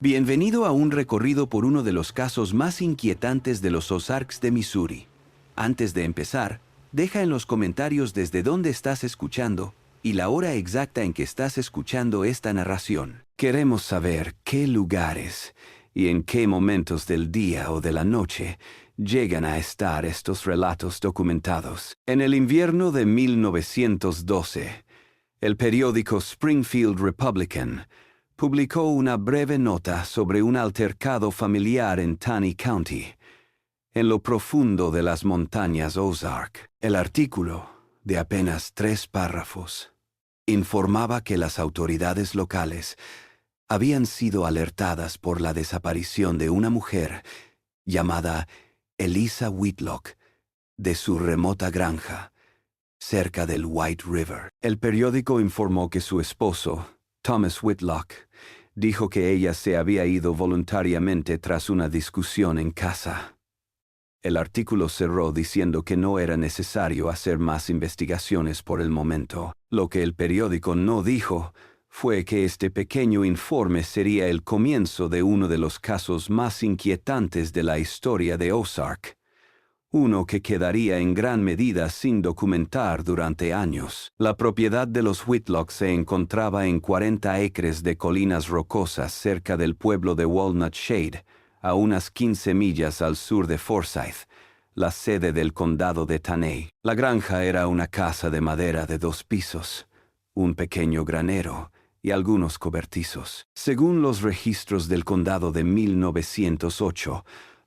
Bienvenido a un recorrido por uno de los casos más inquietantes de los Ozarks de Missouri. Antes de empezar, deja en los comentarios desde dónde estás escuchando y la hora exacta en que estás escuchando esta narración. Queremos saber qué lugares y en qué momentos del día o de la noche llegan a estar estos relatos documentados. En el invierno de 1912, el periódico Springfield Republican publicó una breve nota sobre un altercado familiar en Taney County, en lo profundo de las montañas Ozark. El artículo, de apenas 3 párrafos, informaba que las autoridades locales habían sido alertadas por la desaparición de una mujer llamada Eliza Whitlock de su remota granja, cerca del White River. El periódico informó que su esposo, Thomas Whitlock, dijo que ella se había ido voluntariamente tras una discusión en casa. El artículo cerró diciendo que no era necesario hacer más investigaciones por el momento. Lo que el periódico no dijo fue que este pequeño informe sería el comienzo de uno de los casos más inquietantes de la historia de Ozark, uno que quedaría en gran medida sin documentar durante años. La propiedad de los Whitlock se encontraba en 40 acres de colinas rocosas cerca del pueblo de Walnut Shade, a unas 15 millas al sur de Forsyth, la sede del condado de Taney. La granja era una casa de madera de 2 pisos, un pequeño granero y algunos cobertizos. Según los registros del condado de 1908,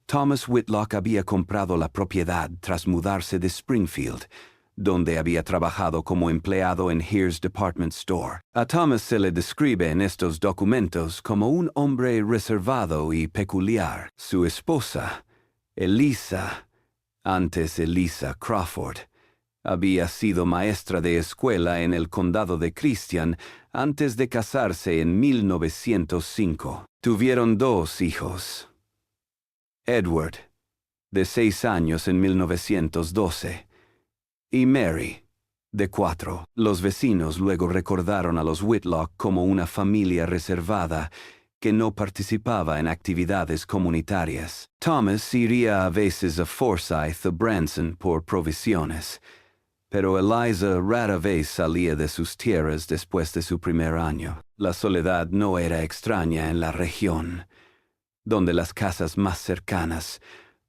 Thomas Whitlock había comprado la propiedad tras mudarse de Springfield, donde había trabajado como empleado en Hear's Department Store. A Thomas se le describe en estos documentos como un hombre reservado y peculiar. Su esposa, Eliza, antes Eliza Crawford, había sido maestra de escuela en el condado de Christian antes de casarse en 1905. Tuvieron 2 hijos. Edward, de 6 años en 1912, y Mary, de 4. Los vecinos luego recordaron a los Whitlock como una familia reservada que no participaba en actividades comunitarias. Thomas iría a veces a Forsyth o Branson por provisiones, pero Eliza rara vez salía de sus tierras después de su primer año. La soledad no era extraña en la región, donde las casas más cercanas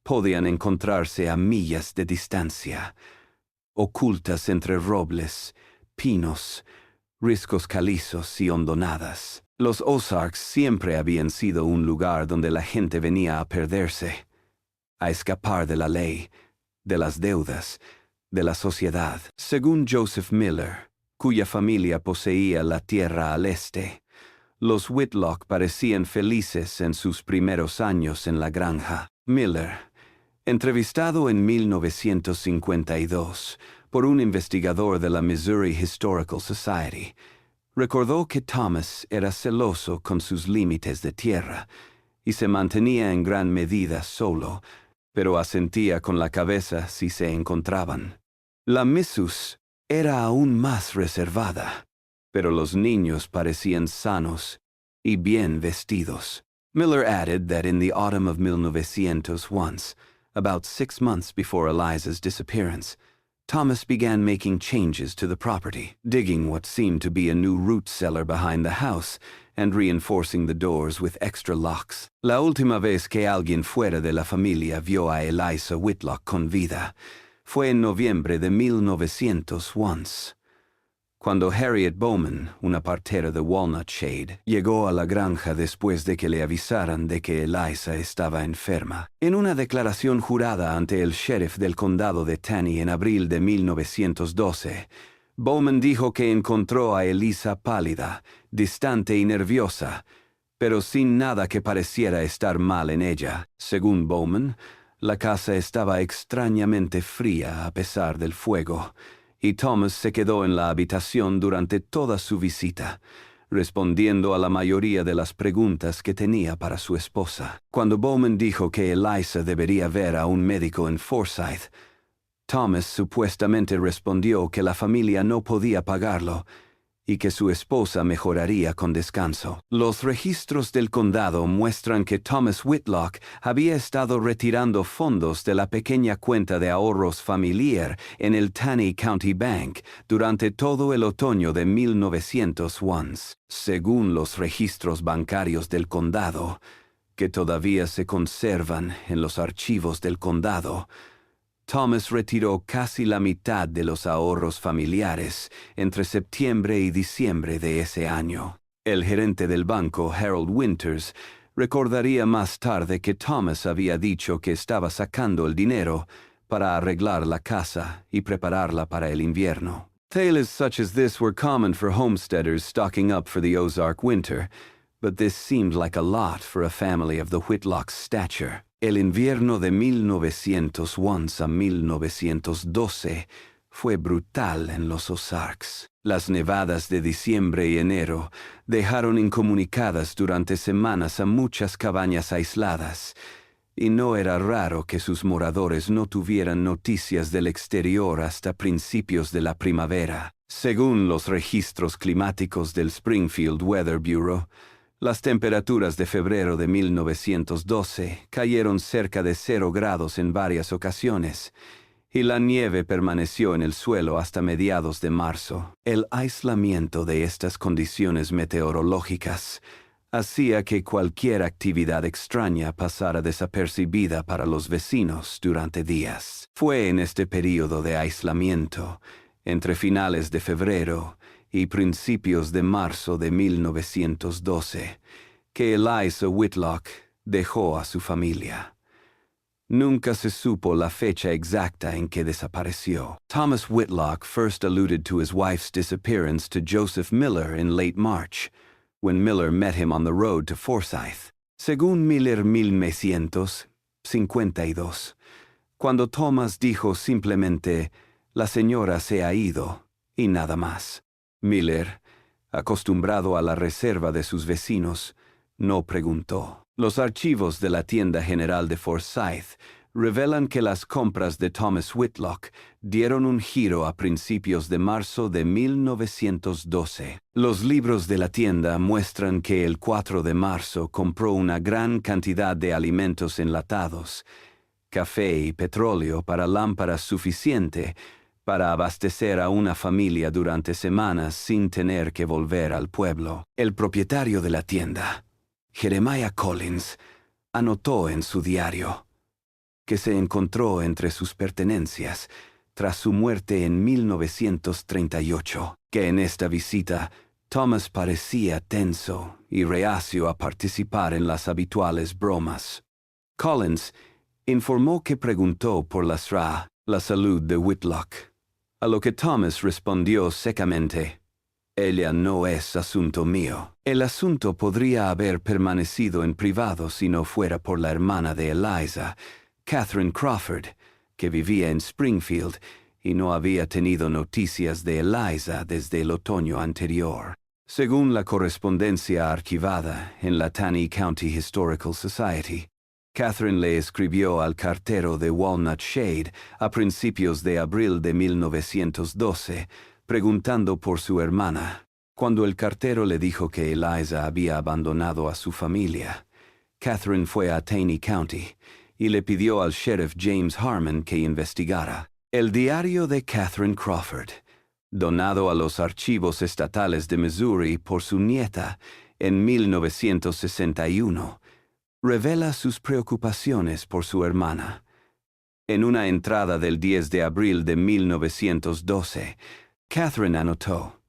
podían encontrarse a millas de distancia, ocultas entre robles, pinos, riscos calizos y hondonadas. Los Ozarks siempre habían sido un lugar donde la gente venía a perderse, a escapar de la ley, de las deudas, de la sociedad. Según Joseph Miller, cuya familia poseía la tierra al este, los Whitlock parecían felices en sus primeros años en la granja. Miller, entrevistado en 1952 por un investigador de la Missouri Historical Society, recordó que Thomas era celoso con sus límites de tierra y se mantenía en gran medida solo, pero asentía con la cabeza si se encontraban. La Missus era aún más reservada, pero los niños parecían sanos y bien vestidos. Miller added that in the autumn of 1901, about 6 months before Eliza's disappearance, Thomas began making changes to the property, digging what seemed to be a new root cellar behind the house and reinforcing the doors with extra locks. La última vez que alguien fuera de la familia vio a Eliza Whitlock con vida fue en noviembre de 1901, cuando Harriet Bowman, una partera de Walnut Shade, llegó a la granja después de que le avisaran de que Eliza estaba enferma. En una declaración jurada ante el sheriff del condado de Taney en abril de 1912, Bowman dijo que encontró a Eliza pálida, distante y nerviosa, pero sin nada que pareciera estar mal en ella. Según Bowman, la casa estaba extrañamente fría a pesar del fuego, y Thomas se quedó en la habitación durante toda su visita, respondiendo a la mayoría de las preguntas que tenía para su esposa. Cuando Bowman dijo que Eliza debería ver a un médico en Forsyth, Thomas supuestamente respondió que la familia no podía pagarlo y que su esposa mejoraría con descanso. Los registros del condado muestran que Thomas Whitlock había estado retirando fondos de la pequeña cuenta de ahorros familiar en el Taney County Bank durante todo el otoño de 1901. Según los registros bancarios del condado, que todavía se conservan en los archivos del condado, Thomas retiró casi la mitad de los ahorros familiares entre septiembre y diciembre de ese año. El gerente del banco, Harold Winters, recordaría más tarde que Thomas había dicho que estaba sacando el dinero para arreglar la casa y prepararla para el invierno. Tales such as this were common for homesteaders stocking up for the Ozark winter, but this seemed like a lot for a family of the Whitlock's stature. El invierno de 1911 a 1912 fue brutal en los Ozarks. Las nevadas de diciembre y enero dejaron incomunicadas durante semanas a muchas cabañas aisladas, y no era raro que sus moradores no tuvieran noticias del exterior hasta principios de la primavera. Según los registros climáticos del Springfield Weather Bureau, las temperaturas de febrero de 1912 cayeron cerca de 0 grados en varias ocasiones, y la nieve permaneció en el suelo hasta mediados de marzo. El aislamiento de estas condiciones meteorológicas hacía que cualquier actividad extraña pasara desapercibida para los vecinos durante días. Fue en este período de aislamiento, entre finales de febrero y principios de marzo de 1912, que Eliza Whitlock dejó a su familia. Nunca se supo la fecha exacta en que desapareció. Thomas Whitlock first alluded to his wife's disappearance to Joseph Miller in late March, when Miller met him on the road to Forsyth. Según Miller 1952, cuando Thomas dijo simplemente, «La señora se ha ido», y nada más. Miller, acostumbrado a la reserva de sus vecinos, no preguntó. Los archivos de la tienda general de Forsyth revelan que las compras de Thomas Whitlock dieron un giro a principios de marzo de 1912. Los libros de la tienda muestran que el 4 de marzo compró una gran cantidad de alimentos enlatados, café y petróleo para lámparas suficiente para abastecer a una familia durante semanas sin tener que volver al pueblo. El propietario de la tienda, Jeremiah Collins, anotó en su diario que se encontró entre sus pertenencias tras su muerte en 1938, que en esta visita Thomas parecía tenso y reacio a participar en las habituales bromas. Collins informó que preguntó por la salud de Whitlock, a lo que Thomas respondió secamente, «Ella no es asunto mío». El asunto podría haber permanecido en privado si no fuera por la hermana de Eliza, Catherine Crawford, que vivía en Springfield y no había tenido noticias de Eliza desde el otoño anterior. Según la correspondencia archivada en la Taney County Historical Society, Catherine le escribió al cartero de Walnut Shade a principios de abril de 1912, preguntando por su hermana. Cuando el cartero le dijo que Eliza había abandonado a su familia, Catherine fue a Taney County y le pidió al sheriff James Harmon que investigara. El diario de Catherine Crawford, donado a los archivos estatales de Missouri por su nieta en 1961, revela sus preocupaciones por su hermana. En una entrada del 10 de abril de 1912, Catherine anotó,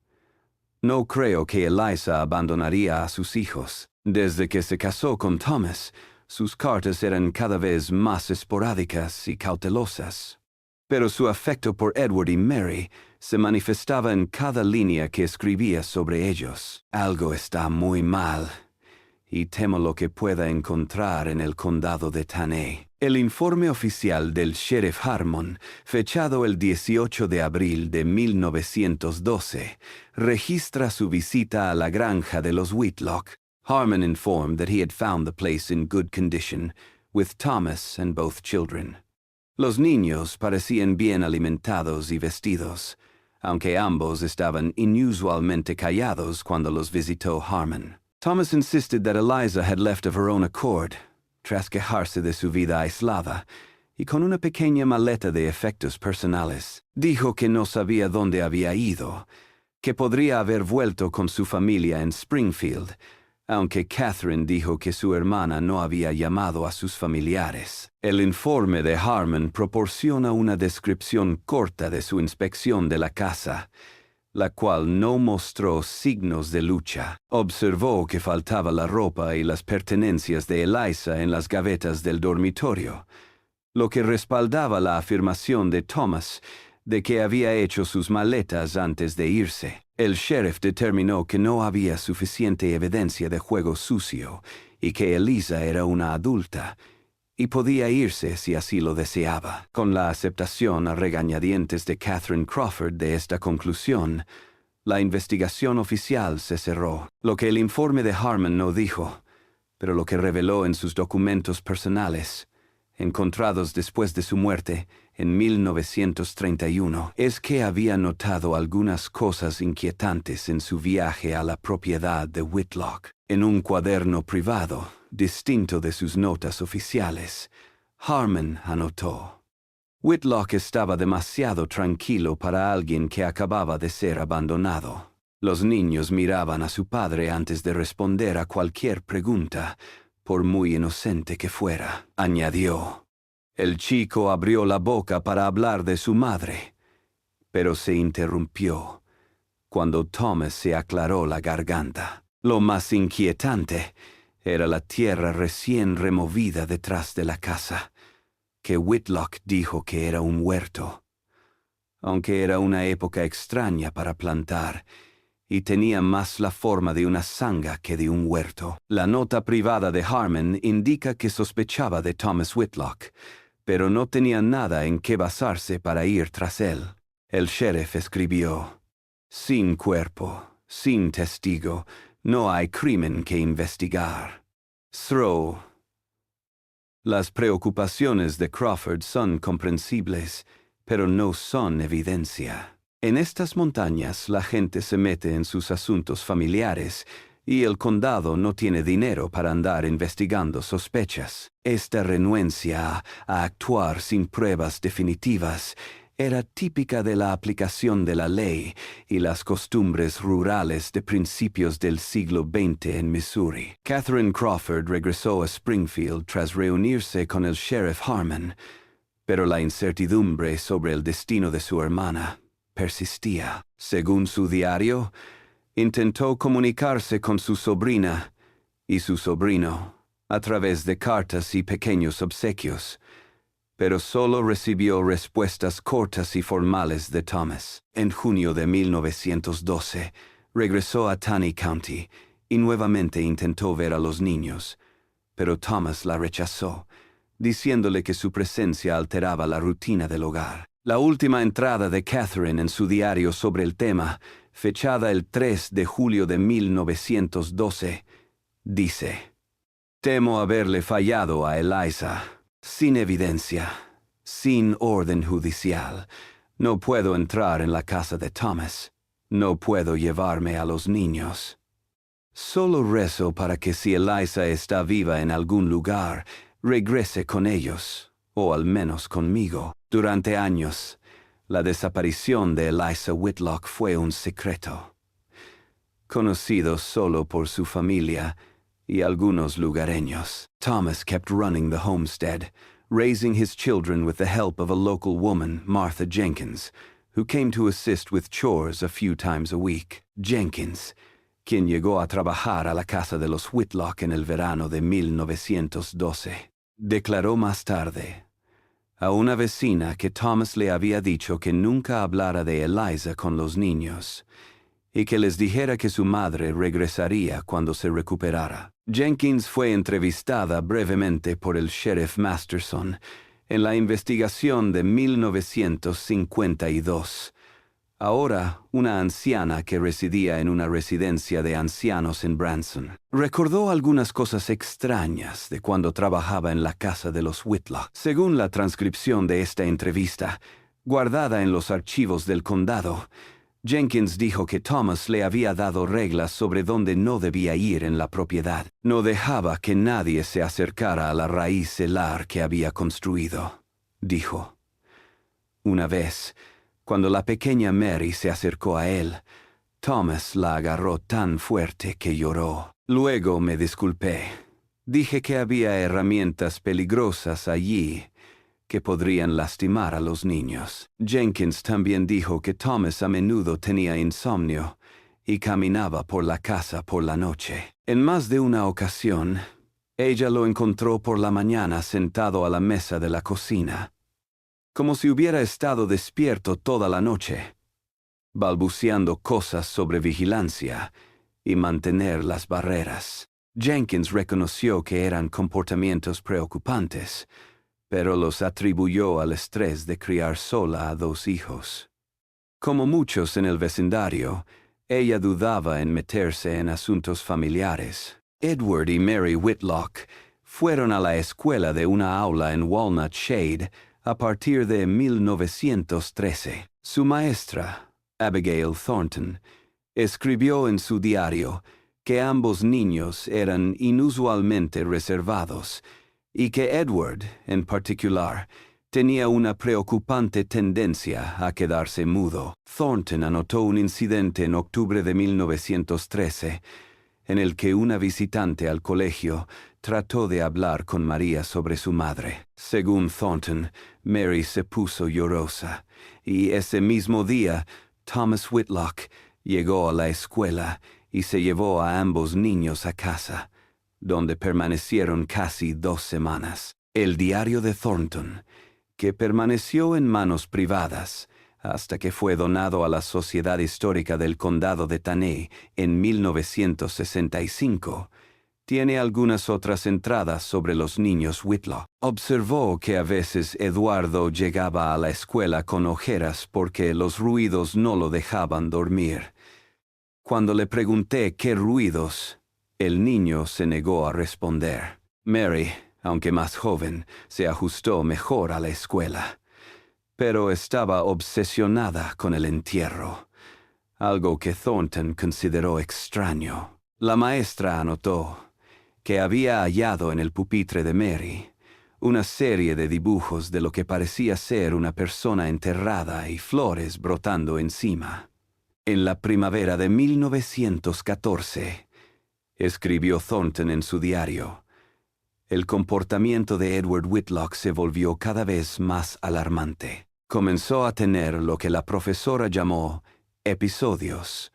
«No creo que Eliza abandonaría a sus hijos. Desde que se casó con Thomas, sus cartas eran cada vez más esporádicas y cautelosas. Pero su afecto por Edward y Mary se manifestaba en cada línea que escribía sobre ellos. Algo está muy mal, y temo lo que pueda encontrar en el condado de Taney». El informe oficial del sheriff Harmon, fechado el 18 de abril de 1912, registra su visita a la granja de los Whitlock. Harmon informed that he had found the place in good condition, with Thomas and both children. Los niños parecían bien alimentados y vestidos, aunque ambos estaban inusualmente callados cuando los visitó Harmon. Thomas insisted that Eliza had left of her own accord, tras quejarse de su vida aislada, y con una pequeña maleta de efectos personales. Dijo que no sabía dónde había ido, que podría haber vuelto con su familia en Springfield, aunque Catherine dijo que su hermana no había llamado a sus familiares. El informe de Harmon proporciona una descripción corta de su inspección de la casa, la cual no mostró signos de lucha. Observó que faltaba la ropa y las pertenencias de Eliza en las gavetas del dormitorio, lo que respaldaba la afirmación de Thomas de que había hecho sus maletas antes de irse. El sheriff determinó que no había suficiente evidencia de juego sucio y que Eliza era una adulta y podía irse si así lo deseaba. Con la aceptación a regañadientes de Catherine Crawford de esta conclusión, la investigación oficial se cerró. Lo que el informe de Harmon no dijo, pero lo que reveló en sus documentos personales, encontrados después de su muerte en 1931, es que había notado algunas cosas inquietantes en su viaje a la propiedad de Whitlock. En un cuaderno privado, distinto de sus notas oficiales, Harmon anotó: Whitlock estaba demasiado tranquilo para alguien que acababa de ser abandonado. Los niños miraban a su padre antes de responder a cualquier pregunta, por muy inocente que fuera. Añadió: el chico abrió la boca para hablar de su madre, pero se interrumpió cuando Thomas se aclaró la garganta. Lo más inquietante era la tierra recién removida detrás de la casa, que Whitlock dijo que era un huerto, aunque era una época extraña para plantar, y tenía más la forma de una zanja que de un huerto. La nota privada de Harmon indica que sospechaba de Thomas Whitlock, pero no tenía nada en qué basarse para ir tras él. El sheriff escribió: sin cuerpo, sin testigo, no hay crimen que investigar. Throw. Las preocupaciones de Crawford son comprensibles, pero no son evidencia. En estas montañas la gente se mete en sus asuntos familiares y el condado no tiene dinero para andar investigando sospechas. Esta renuencia a actuar sin pruebas definitivas era típica de la aplicación de la ley y las costumbres rurales de principios del siglo XX en Missouri. Catherine Crawford regresó a Springfield tras reunirse con el sheriff Harmon, pero la incertidumbre sobre el destino de su hermana persistía. Según su diario, intentó comunicarse con su sobrina y su sobrino a través de cartas y pequeños obsequios, pero solo recibió respuestas cortas y formales de Thomas. En junio de 1912, regresó a Taney County y nuevamente intentó ver a los niños, pero Thomas la rechazó, diciéndole que su presencia alteraba la rutina del hogar. La última entrada de Catherine en su diario sobre el tema, fechada el 3 de julio de 1912, dice: temo haberle fallado a Eliza. Sin evidencia, sin orden judicial, no puedo entrar en la casa de Thomas. No puedo llevarme a los niños. Solo rezo para que si Eliza está viva en algún lugar, regrese con ellos, o al menos conmigo. Durante años, la desaparición de Eliza Whitlock fue un secreto, conocido solo por su familia y algunos lugareños. Thomas kept running the homestead, raising his children with the help of a local woman, Martha Jenkins, who came to assist with chores a few times a week. Jenkins, quien llegó a trabajar a la casa de los Whitlock en el verano de 1912, declaró más tarde a una vecina que Thomas le había dicho que nunca hablara de Eliza con los niños y que les dijera que su madre regresaría cuando se recuperara. Jenkins fue entrevistada brevemente por el sheriff Masterson en la investigación de 1952, ahora una anciana que residía en una residencia de ancianos en Branson. Recordó algunas cosas extrañas de cuando trabajaba en la casa de los Whitlock. Según la transcripción de esta entrevista, guardada en los archivos del condado, Jenkins dijo que Thomas le había dado reglas sobre dónde no debía ir en la propiedad. No dejaba que nadie se acercara a la raíz celar que había construido, dijo. Una vez, cuando la pequeña Mary se acercó a él, Thomas la agarró tan fuerte que lloró. Luego me disculpé. Dije que había herramientas peligrosas allí que podrían lastimar a los niños. Jenkins también dijo que Thomas a menudo tenía insomnio y caminaba por la casa por la noche. En más de una ocasión, ella lo encontró por la mañana sentado a la mesa de la cocina, como si hubiera estado despierto toda la noche, balbuceando cosas sobre vigilancia y mantener las barreras. Jenkins reconoció que eran comportamientos preocupantes, pero los atribuyó al estrés de criar sola a 2 hijos. Como muchos en el vecindario, ella dudaba en meterse en asuntos familiares. Edward y Mary Whitlock fueron a la escuela de una aula en Walnut Shade a partir de 1913. Su maestra, Abigail Thornton, escribió en su diario que ambos niños eran inusualmente reservados y que Edward, en particular, tenía una preocupante tendencia a quedarse mudo. Thornton anotó un incidente en octubre de 1913, en el que una visitante al colegio trató de hablar con María sobre su madre. Según Thornton, Mary se puso llorosa, y ese mismo día, Thomas Whitlock llegó a la escuela y se llevó a ambos niños a casa, donde permanecieron casi 2 semanas. El diario de Thornton, que permaneció en manos privadas hasta que fue donado a la Sociedad Histórica del Condado de Taney en 1965, tiene algunas otras entradas sobre los niños Whitlock. Observó que a veces Eduardo llegaba a la escuela con ojeras porque los ruidos no lo dejaban dormir. Cuando le pregunté qué ruidos, el niño se negó a responder. Mary, aunque más joven, se ajustó mejor a la escuela, pero estaba obsesionada con el entierro, algo que Thornton consideró extraño. La maestra anotó que había hallado en el pupitre de Mary una serie de dibujos de lo que parecía ser una persona enterrada y flores brotando encima. En la primavera de 1914, escribió Thornton en su diario, el comportamiento de Edward Whitlock se volvió cada vez más alarmante. Comenzó a tener lo que la profesora llamó episodios,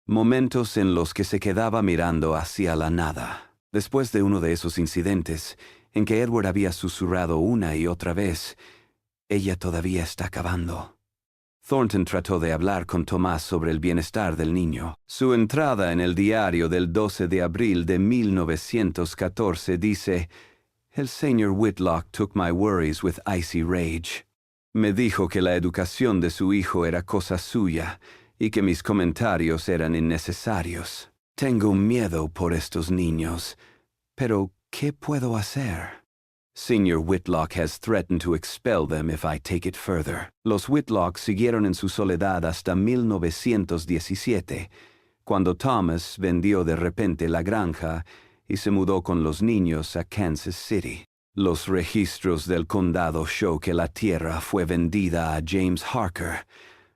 momentos en los que se quedaba mirando hacia la nada. Después de uno de esos incidentes, en que Edward había susurrado una y otra vez, «Ella todavía está cavando». Thornton trató de hablar con Tomás sobre el bienestar del niño. Su entrada en el diario del 12 de abril de 1914 dice, «El señor Whitlock took my worries with icy rage». Me dijo que la educación de su hijo era cosa suya y que mis comentarios eran innecesarios. Tengo miedo por estos niños, pero ¿qué puedo hacer? Senior Whitlock has threatened to expel them if I take it further. Los Whitlock siguieron en su soledad hasta 1917, cuando Thomas vendió de repente la granja y se mudó con los niños a Kansas City. Los registros del condado show que la tierra fue vendida a James Harker,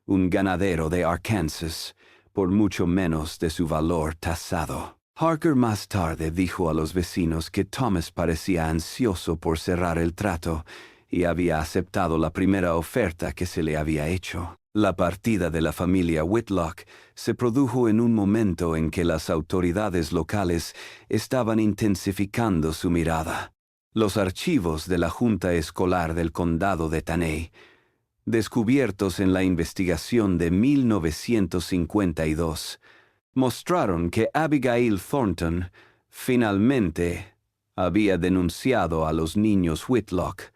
un ganadero de Arkansas, por mucho menos de su valor tasado. Harker más tarde dijo a los vecinos que Thomas parecía ansioso por cerrar el trato y había aceptado la primera oferta que se le había hecho. La partida de la familia Whitlock se produjo en un momento en que las autoridades locales estaban intensificando su mirada. Los archivos de la Junta Escolar del Condado de Taney, descubiertos en la investigación de 1952, mostraron que Abigail Thornton finalmente había denunciado a los niños Whitlock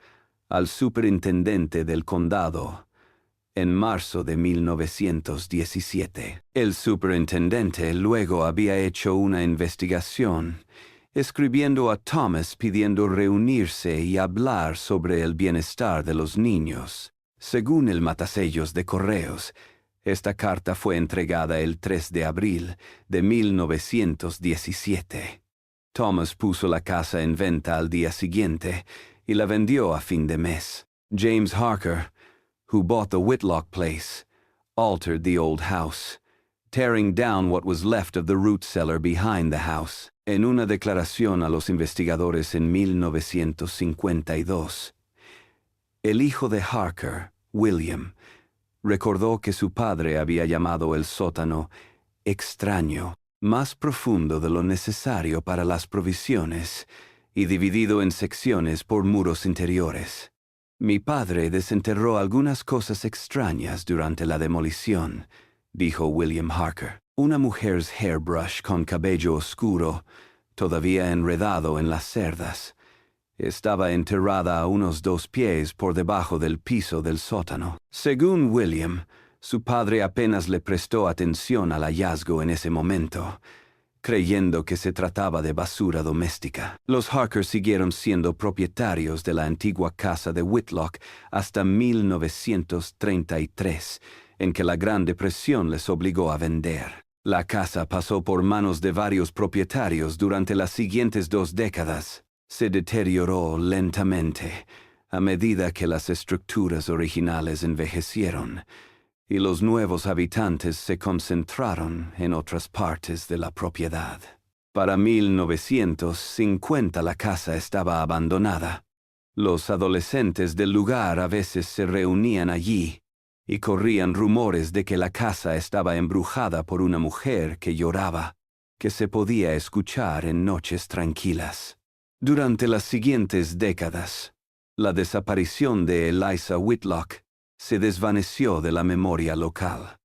al superintendente del condado en marzo de 1917. El superintendente luego había hecho una investigación, escribiendo a Thomas pidiendo reunirse y hablar sobre el bienestar de los niños. Según el matasellos de correos, Esta carta fue entregada el 3 de abril de 1917. Thomas puso la casa en venta al día siguiente y la vendió a fin de mes. James Harker, who bought the Whitlock place, altered the old house, tearing down what was left of the root cellar behind the house. En una declaración a los investigadores en 1952, el hijo de Harker, William, recordó que su padre había llamado el sótano extraño, más profundo de lo necesario para las provisiones y dividido en secciones por muros interiores. Mi padre desenterró algunas cosas extrañas durante la demolición, dijo William Harker. Una mujer's hairbrush con cabello oscuro, todavía enredado en las cerdas, estaba enterrada a unos 2 pies por debajo del piso del sótano. Según William, su padre apenas le prestó atención al hallazgo en ese momento, creyendo que se trataba de basura doméstica. Los Harker siguieron siendo propietarios de la antigua casa de Whitlock hasta 1933, en que la Gran Depresión les obligó a vender. La casa pasó por manos de varios propietarios durante las siguientes 2 décadas. Se deterioró lentamente a medida que las estructuras originales envejecieron y los nuevos habitantes se concentraron en otras partes de la propiedad. Para 1950 la casa estaba abandonada. Los adolescentes del lugar a veces se reunían allí y corrían rumores de que la casa estaba embrujada por una mujer que lloraba, que se podía escuchar en noches tranquilas. Durante las siguientes décadas, la desaparición de Eliza Whitlock se desvaneció de la memoria local.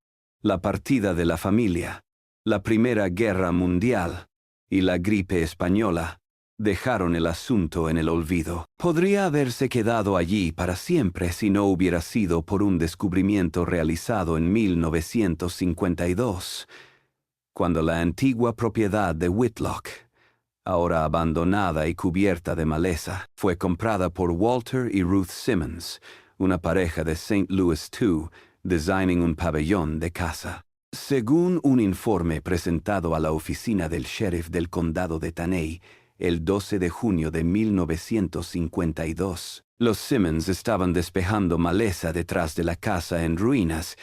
La partida de la familia, la Primera Guerra Mundial y la gripe española dejaron el asunto en el olvido. Podría haberse quedado allí para siempre si no hubiera sido por un descubrimiento realizado en 1952, cuando la antigua propiedad de Whitlock, ahora abandonada y cubierta de maleza, fue comprada por Walter y Ruth Simmons, una pareja de St. Louis II, designing un pabellón de caza. Según un informe presentado a la oficina del sheriff del condado de Taney el 12 de junio de 1952, los Simmons estaban despejando maleza detrás de la casa en ruinas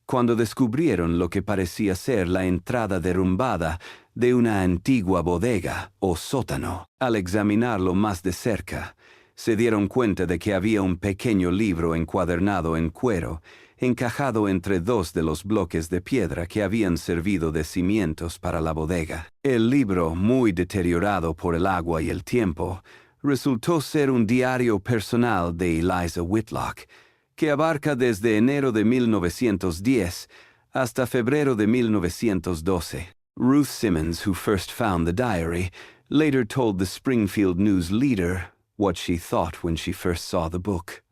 cuando descubrieron lo que parecía ser la entrada derrumbada de una antigua bodega o sótano. Al examinarlo más de cerca, se dieron cuenta de que había un pequeño libro encuadernado en cuero, encajado entre 2 de los bloques de piedra que habían servido de cimientos para la bodega. El libro, muy deteriorado por el agua y el tiempo, resultó ser un diario personal de Eliza Whitlock, que abarca desde enero de 1910 hasta febrero de 1912. Ruth Simmons, who first found the diary, later told the Springfield News Leader what she thought when she first saw the book.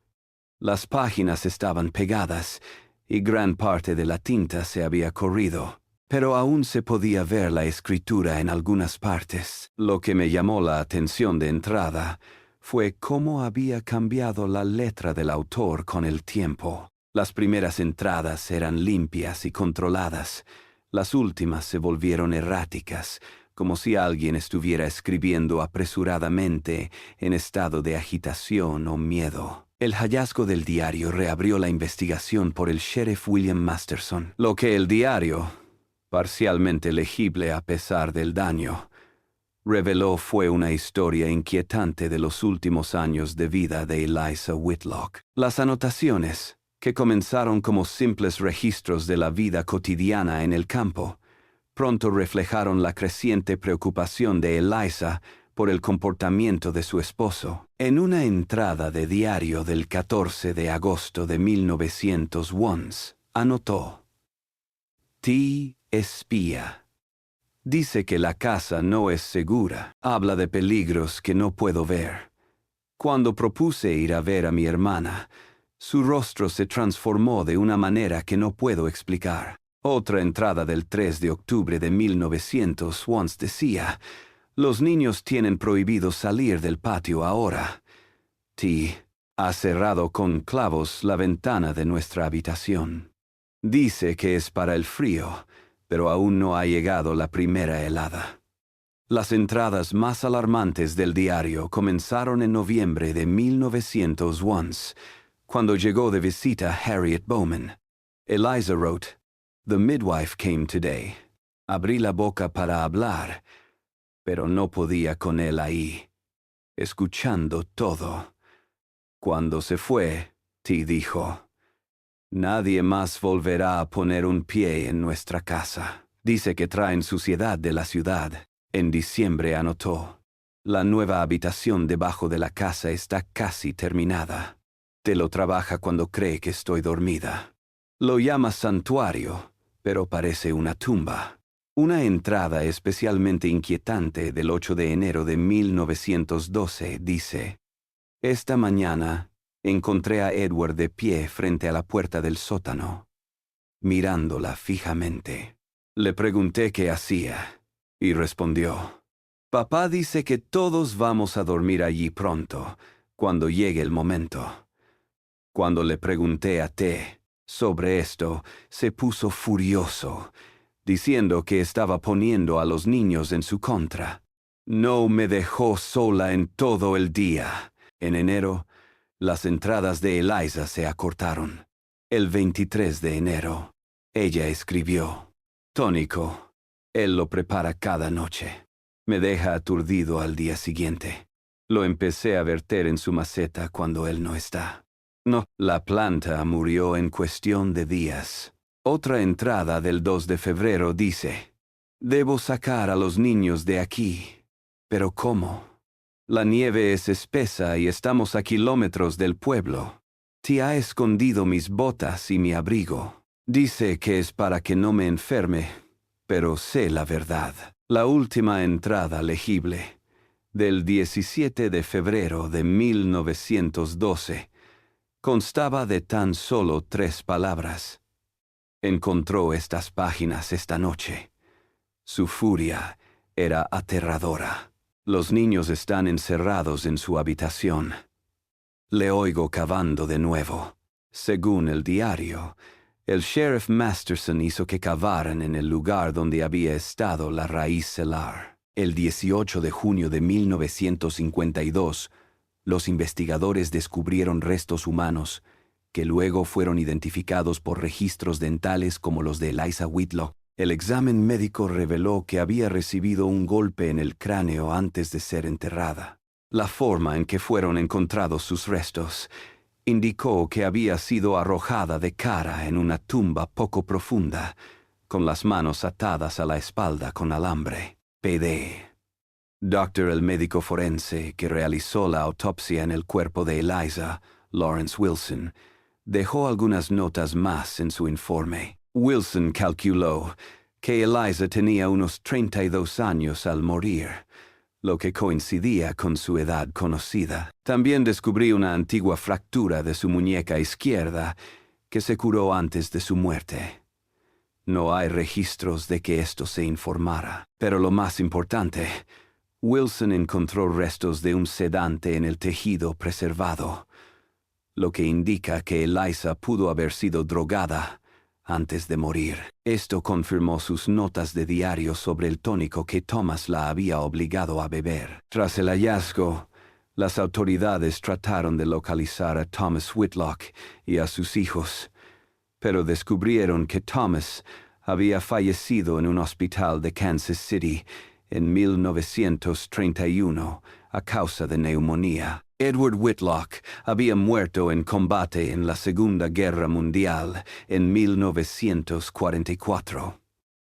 Las páginas estaban pegadas y gran parte de la tinta se había corrido, pero aún se podía ver la escritura en algunas partes. Lo que me llamó la atención de entrada fue cómo había cambiado la letra del autor con el tiempo. Las primeras entradas eran limpias y controladas. Las últimas se volvieron erráticas, como si alguien estuviera escribiendo apresuradamente en estado de agitación o miedo. El hallazgo del diario reabrió la investigación por el sheriff William Masterson. Lo que el diario, parcialmente legible a pesar del daño, reveló fue una historia inquietante de los últimos años de vida de Eliza Whitlock. Las anotaciones, que comenzaron como simples registros de la vida cotidiana en el campo, pronto reflejaron la creciente preocupación de Eliza por el comportamiento de su esposo. En una entrada de diario del 14 de agosto de 1901, anotó: T. espía. Dice que la casa no es segura. Habla de peligros que no puedo ver. Cuando propuse ir a ver a mi hermana, su rostro se transformó de una manera que no puedo explicar. Otra entrada del 3 de octubre de 1901 decía: los niños tienen prohibido salir del patio ahora. T. ha cerrado con clavos la ventana de nuestra habitación. Dice que es para el frío, pero aún no ha llegado la primera helada. Las entradas más alarmantes del diario comenzaron en noviembre de 1901, cuando llegó de visita Harriet Bowman. Eliza wrote, "The midwife came today. Abrí la boca para hablar, pero no podía con él ahí, escuchando todo. Cuando se fue, T dijo, nadie más volverá a poner un pie en nuestra casa. Dice que traen suciedad de la ciudad. En diciembre anotó, la nueva habitación debajo de la casa está casi terminada. Te lo trabaja cuando cree que estoy dormida. Lo llama santuario, pero parece una tumba. Una entrada especialmente inquietante del 8 de enero de 1912 dice, esta mañana encontré a Edward de pie frente a la puerta del sótano, mirándola fijamente. Le pregunté qué hacía, y respondió, papá dice que todos vamos a dormir allí pronto, cuando llegue el momento. Cuando le pregunté a T sobre esto, se puso furioso, diciendo que estaba poniendo a los niños en su contra. No me dejó sola en todo el día. En enero, las entradas de Eliza se acortaron. El 23 de enero, ella escribió, tónico, él lo prepara cada noche. Me deja aturdido al día siguiente. Lo empecé a verter en su maceta cuando él no está. No, la planta murió en cuestión de días. Otra entrada del 2 de febrero dice, debo sacar a los niños de aquí. ¿Pero cómo? La nieve es espesa y estamos a kilómetros del pueblo. Te ha escondido mis botas y mi abrigo. Dice que es para que no me enferme, pero sé la verdad. La última entrada legible, del 17 de febrero de 1912, constaba de tan solo 3 palabras. Encontró estas páginas esta noche. Su furia era aterradora. Los niños están encerrados en su habitación. Le oigo cavando de nuevo. Según el diario, el sheriff Masterson hizo que cavaran en el lugar donde había estado la raíz celar. El 18 de junio de 1952, los investigadores descubrieron restos humanos que luego fueron identificados por registros dentales como los de Eliza Whitlock. El examen médico reveló que había recibido un golpe en el cráneo antes de ser enterrada. La forma en que fueron encontrados sus restos indicó que había sido arrojada de cara en una tumba poco profunda, con las manos atadas a la espalda con alambre. PD. Doctor, el médico forense que realizó la autopsia en el cuerpo de Eliza, Lawrence Wilson, dejó algunas notas más en su informe. Wilson calculó que Eliza tenía unos 32 años al morir, lo que coincidía con su edad conocida. También descubrí una antigua fractura de su muñeca izquierda que se curó antes de su muerte. No hay registros de que esto se informara, pero lo más importante, Wilson encontró restos de un sedante en el tejido preservado, lo que indica que Eliza pudo haber sido drogada antes de morir. Esto confirmó sus notas de diario sobre el tónico que Thomas la había obligado a beber. Tras el hallazgo, las autoridades trataron de localizar a Thomas Whitlock y a sus hijos, pero descubrieron que Thomas había fallecido en un hospital de Kansas City en 1931 a causa de neumonía. Edward Whitlock había muerto en combate en la Segunda Guerra Mundial en 1944.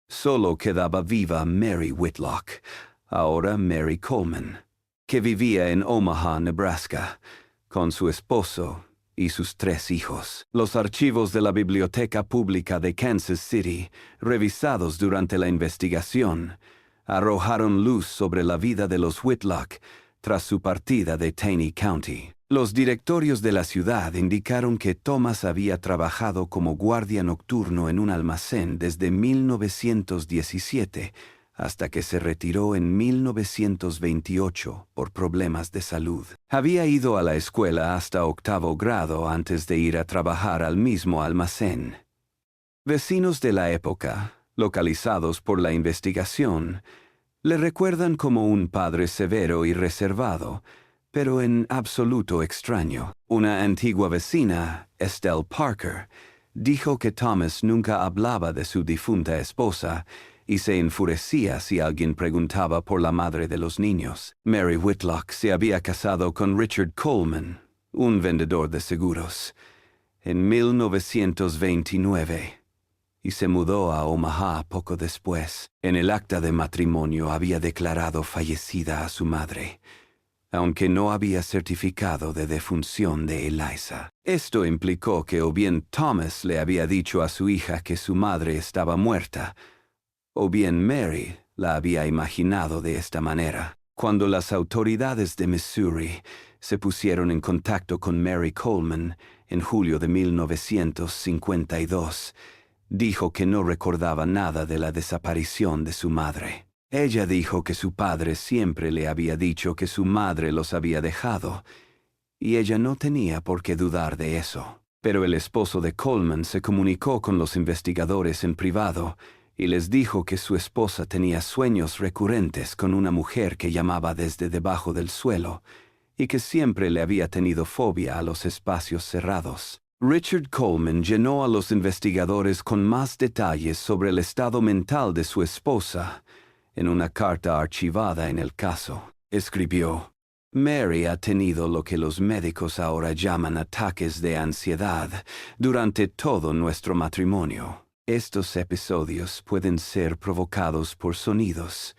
Solo quedaba viva Mary Whitlock, ahora Mary Coleman, que vivía en Omaha, Nebraska, con su esposo y sus 3 hijos. Los archivos de la Biblioteca Pública de Kansas City, revisados durante la investigación, arrojaron luz sobre la vida de los Whitlock tras su partida de Taney County. Los directorios de la ciudad indicaron que Thomas había trabajado como guardia nocturno en un almacén desde 1917 hasta que se retiró en 1928 por problemas de salud. Había ido a la escuela hasta 8º grado antes de ir a trabajar al mismo almacén. Vecinos de la época, localizados por la investigación, le recuerdan como un padre severo y reservado, pero en absoluto extraño. Una antigua vecina, Estelle Parker, dijo que Thomas nunca hablaba de su difunta esposa y se enfurecía si alguien preguntaba por la madre de los niños. Mary Whitlock se había casado con Richard Coleman, un vendedor de seguros, en 1929. Y se mudó a Omaha poco después. En el acta de matrimonio había declarado fallecida a su madre, aunque no había certificado de defunción de Eliza. Esto implicó que o bien Thomas le había dicho a su hija que su madre estaba muerta, o bien Mary la había imaginado de esta manera. Cuando las autoridades de Missouri se pusieron en contacto con Mary Coleman en julio de 1952, dijo que no recordaba nada de la desaparición de su madre. Ella dijo que su padre siempre le había dicho que su madre los había dejado, y ella no tenía por qué dudar de eso. Pero el esposo de Coleman se comunicó con los investigadores en privado y les dijo que su esposa tenía sueños recurrentes con una mujer que llamaba desde debajo del suelo y que siempre le había tenido fobia a los espacios cerrados. Richard Coleman llenó a los investigadores con más detalles sobre el estado mental de su esposa en una carta archivada en el caso. Escribió: Mary ha tenido lo que los médicos ahora llaman ataques de ansiedad durante todo nuestro matrimonio. Estos episodios pueden ser provocados por sonidos,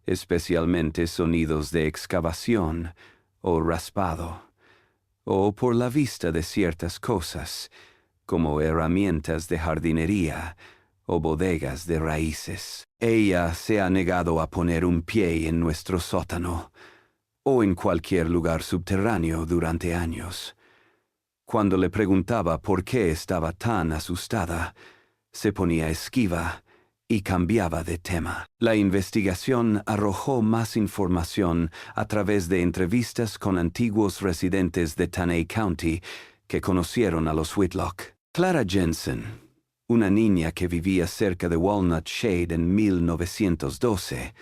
especialmente sonidos de excavación o raspado, o por la vista de ciertas cosas, como herramientas de jardinería o bodegas de raíces. Ella se ha negado a poner un pie en nuestro sótano o en cualquier lugar subterráneo durante años. Cuando le preguntaba por qué estaba tan asustada, se ponía esquiva y cambiaba de tema. La investigación arrojó más información a través de entrevistas con antiguos residentes de Taney County que conocieron a los Whitlock. Clara Jensen, una niña que vivía cerca de Walnut Shade en 1912,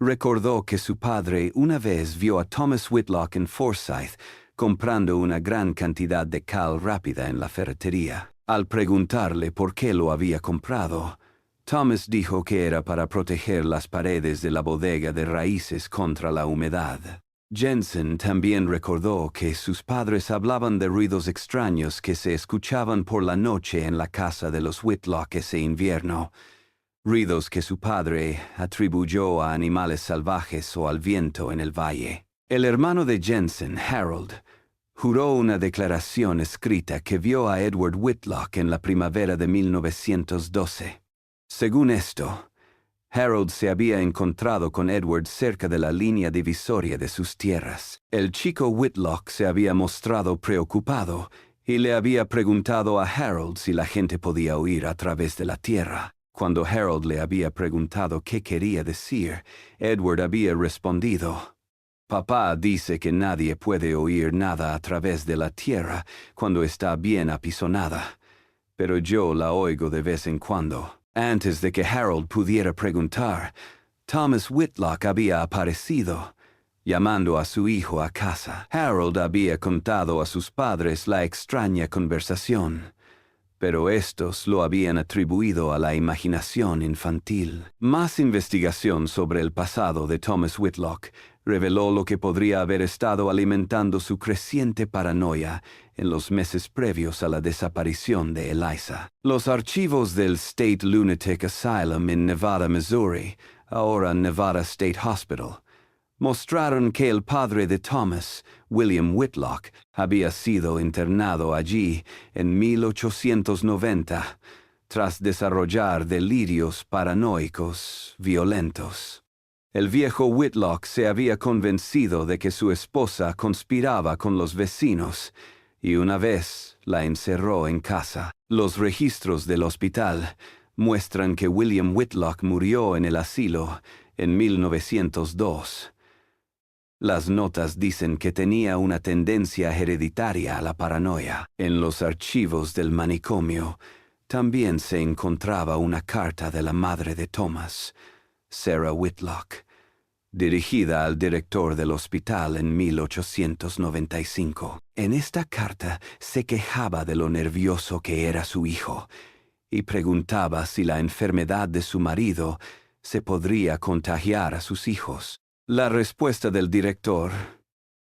recordó que su padre una vez vio a Thomas Whitlock en Forsyth comprando una gran cantidad de cal rápida en la ferretería. Al preguntarle por qué lo había comprado, Thomas dijo que era para proteger las paredes de la bodega de raíces contra la humedad. Jensen también recordó que sus padres hablaban de ruidos extraños que se escuchaban por la noche en la casa de los Whitlock ese invierno, ruidos que su padre atribuyó a animales salvajes o al viento en el valle. El hermano de Jensen, Harold, juró una declaración escrita que vio a Edward Whitlock en la primavera de 1912. Según esto, Harold se había encontrado con Edward cerca de la línea divisoria de sus tierras. El chico Whitlock se había mostrado preocupado y le había preguntado a Harold si la gente podía oír a través de la tierra. Cuando Harold le había preguntado qué quería decir, Edward había respondido: Papá dice que nadie puede oír nada a través de la tierra cuando está bien apisonada, pero yo la oigo de vez en cuando. Antes de que Harold pudiera preguntar, Thomas Whitlock había aparecido, llamando a su hijo a casa. Harold había contado a sus padres la extraña conversación, pero estos lo habían atribuido a la imaginación infantil. Más investigación sobre el pasado de Thomas Whitlock reveló lo que podría haber estado alimentando su creciente paranoia en los meses previos a la desaparición de Eliza. Los archivos del State Lunatic Asylum en Nevada, Missouri, ahora Nevada State Hospital, mostraron que el padre de Thomas, William Whitlock, había sido internado allí en 1890 tras desarrollar delirios paranoicos violentos. El viejo Whitlock se había convencido de que su esposa conspiraba con los vecinos y una vez la encerró en casa. Los registros del hospital muestran que William Whitlock murió en el asilo en 1902. Las notas dicen que tenía una tendencia hereditaria a la paranoia. En los archivos del manicomio, También se encontraba una carta de la madre de Thomas, Sarah Whitlock, dirigida al director del hospital en 1895. En esta carta se quejaba de lo nervioso que era su hijo y preguntaba si la enfermedad de su marido se podría contagiar a sus hijos. La respuesta del director,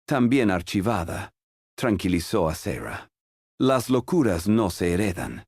también archivada, tranquilizó a Sarah. Las locuras no se heredan,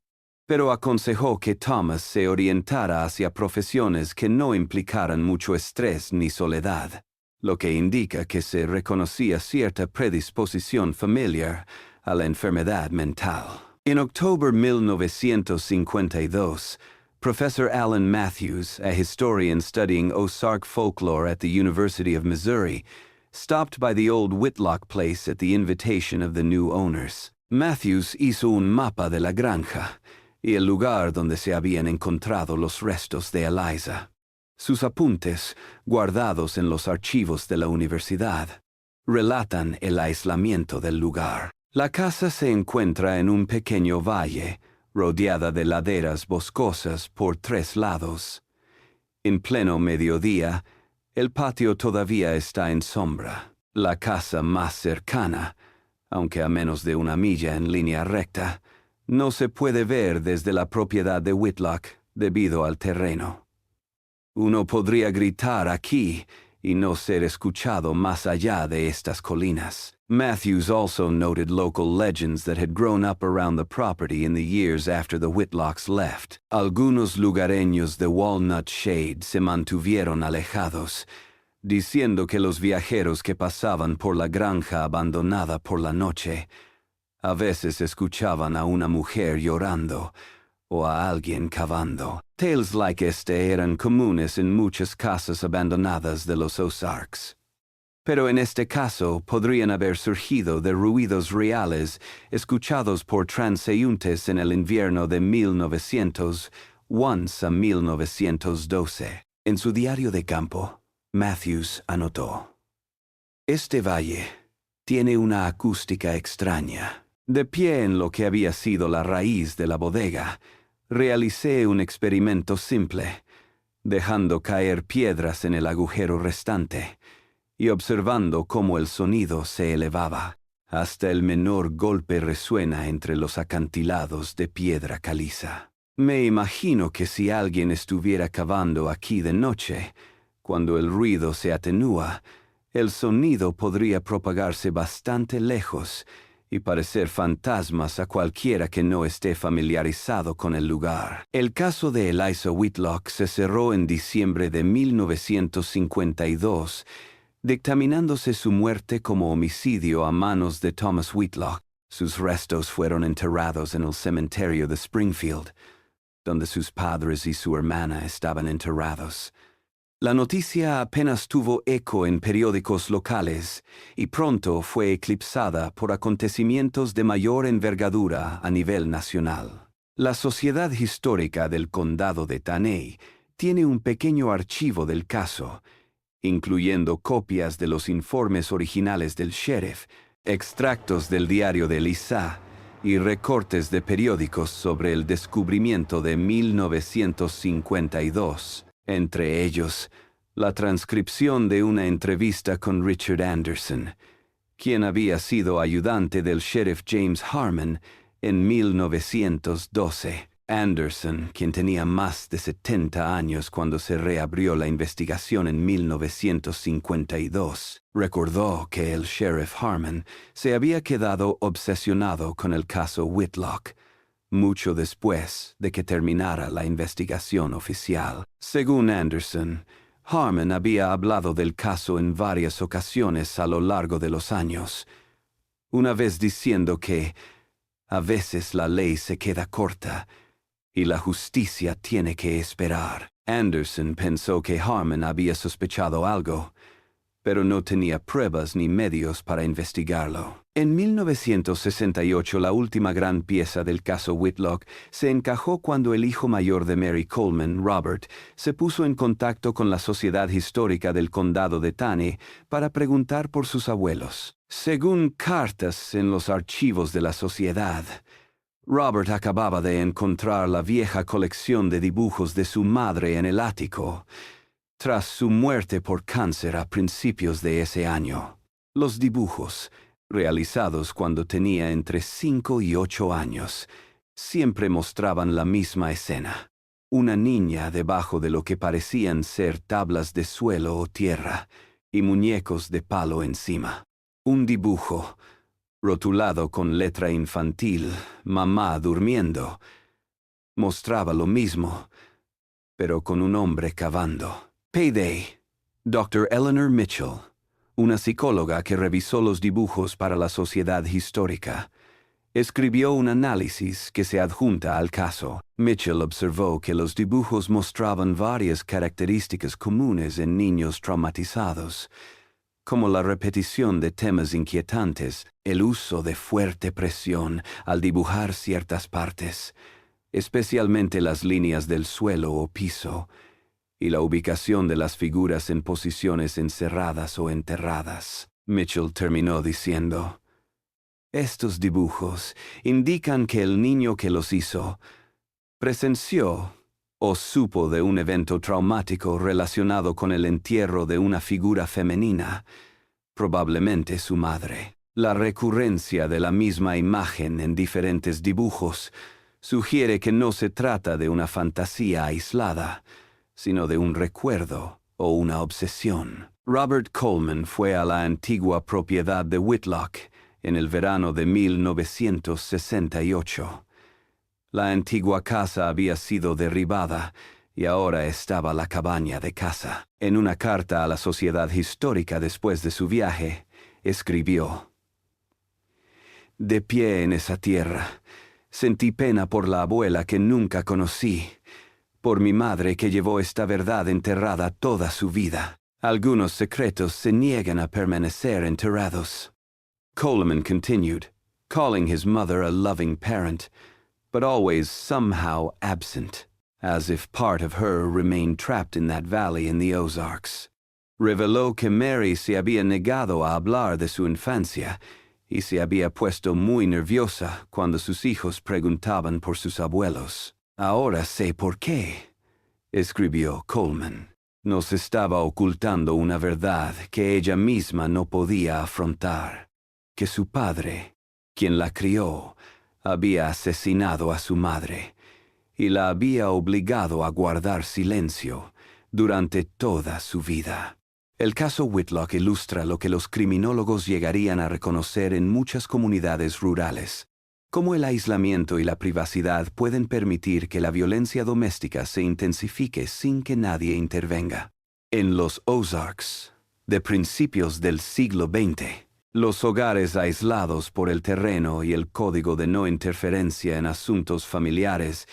pero aconsejó que Thomas se orientara hacia profesiones que no implicaran mucho estrés ni soledad, lo que indica que se reconocía cierta predisposición familiar a la enfermedad mental. En octubre de 1952, Professor Alan Matthews, a historian studying Ozark folklore at the University of Missouri, stopped by the old Whitlock place at the invitation of the new owners. Matthews hizo un mapa de la granja y el lugar donde se habían encontrado los restos de Eliza. Sus apuntes, guardados en los archivos de la universidad, relatan el aislamiento del lugar. La casa se encuentra en un pequeño valle, rodeada de laderas boscosas por 3 lados. En pleno mediodía, el patio todavía está en sombra. La casa más cercana, aunque a menos de 1 milla en línea recta, no se puede ver desde la propiedad de Whitlock debido al terreno. Uno podría gritar aquí y no ser escuchado más allá de estas colinas. Matthews also noted local legends that had grown up around the property in the years after the Whitlocks left. Algunos lugareños de Walnut Shade se mantuvieron alejados, diciendo que los viajeros que pasaban por la granja abandonada por la noche a veces escuchaban a una mujer llorando o a alguien cavando. Tales like este eran comunes en muchas casas abandonadas de los Ozarks. Pero en este caso podrían haber surgido de ruidos reales escuchados por transeúntes en el invierno de 1911 a 1912. En su diario de campo, Matthews anotó: "Este valle tiene una acústica extraña. De pie en lo que había sido la raíz de la bodega, realicé un experimento simple, dejando caer piedras en el agujero restante y observando cómo el sonido se elevaba. Hasta el menor golpe resuena entre los acantilados de piedra caliza. Me imagino que si alguien estuviera cavando aquí de noche, cuando el ruido se atenúa, el sonido podría propagarse bastante lejos y parecer fantasmas a cualquiera que no esté familiarizado con el lugar". El caso de Eliza Whitlock se cerró en diciembre de 1952, dictaminándose su muerte como homicidio a manos de Thomas Whitlock. Sus restos fueron enterrados en el cementerio de Springfield, donde sus padres y su hermana estaban enterrados. La noticia apenas tuvo eco en periódicos locales y pronto fue eclipsada por acontecimientos de mayor envergadura a nivel nacional. La Sociedad Histórica del Condado de Taney tiene un pequeño archivo del caso, incluyendo copias de los informes originales del sheriff, extractos del diario de Eliza y recortes de periódicos sobre el descubrimiento de 1952. Entre ellos, la transcripción de una entrevista con Richard Anderson, quien había sido ayudante del sheriff James Harmon en 1912. Anderson, quien tenía más de 70 años cuando se reabrió la investigación en 1952, recordó que el sheriff Harmon se había quedado obsesionado con el caso Whitlock, mucho después de que terminara la investigación oficial. Según Anderson, Harmon había hablado del caso en varias ocasiones a lo largo de los años, una vez diciendo que a veces la ley se queda corta y la justicia tiene que esperar. Anderson pensó que Harmon había sospechado algo, pero no tenía pruebas ni medios para investigarlo. En 1968, la última gran pieza del caso Whitlock se encajó cuando el hijo mayor de Mary Coleman, Robert, se puso en contacto con la Sociedad Histórica del Condado de Taney para preguntar por sus abuelos. Según cartas en los archivos de la sociedad, Robert acababa de encontrar la vieja colección de dibujos de su madre en el ático, tras su muerte por cáncer a principios de ese año. Los dibujos, realizados cuando tenía entre 5 y 8 años, siempre mostraban la misma escena. Una niña debajo de lo que parecían ser tablas de suelo o tierra, y muñecos de palo encima. Un dibujo, rotulado con letra infantil, mamá durmiendo, mostraba lo mismo, pero con un hombre cavando. Payday. Dr. Eleanor Mitchell, una psicóloga que revisó los dibujos para la Sociedad Histórica, escribió un análisis que se adjunta al caso. Mitchell observó que los dibujos mostraban varias características comunes en niños traumatizados, como la repetición de temas inquietantes, el uso de fuerte presión al dibujar ciertas partes, especialmente las líneas del suelo o piso, y la ubicación de las figuras en posiciones encerradas o enterradas. Mitchell terminó diciendo: estos dibujos indican que el niño que los hizo presenció o supo de un evento traumático relacionado con el entierro de una figura femenina, probablemente su madre. La recurrencia de la misma imagen en diferentes dibujos sugiere que no se trata de una fantasía aislada, sino de un recuerdo o una obsesión. Robert Coleman fue a la antigua propiedad de Whitlock en el verano de 1968. La antigua casa había sido derribada y ahora estaba la cabaña de casa. En una carta a la Sociedad Histórica después de su viaje, escribió: de pie en esa tierra, sentí pena por la abuela que nunca conocí, por mi madre que llevó esta verdad enterrada toda su vida. Algunos secretos se niegan a permanecer enterrados. Coleman continued, calling his mother a loving parent, but always somehow absent, as if part of her remained trapped in that valley in the Ozarks. Reveló que Mary se había negado a hablar de su infancia y se había puesto muy nerviosa cuando sus hijos preguntaban por sus abuelos. Ahora sé por qué, escribió Coleman. Nos estaba ocultando una verdad que ella misma no podía afrontar, que su padre, quien la crió, había asesinado a su madre y la había obligado a guardar silencio durante toda su vida. El caso Whitlock ilustra lo que los criminólogos llegarían a reconocer en muchas comunidades rurales: cómo el aislamiento y la privacidad pueden permitir que la violencia doméstica se intensifique sin que nadie intervenga. En los Ozarks, de principios del siglo XX, los hogares aislados por el terreno y el código de no interferencia en asuntos familiares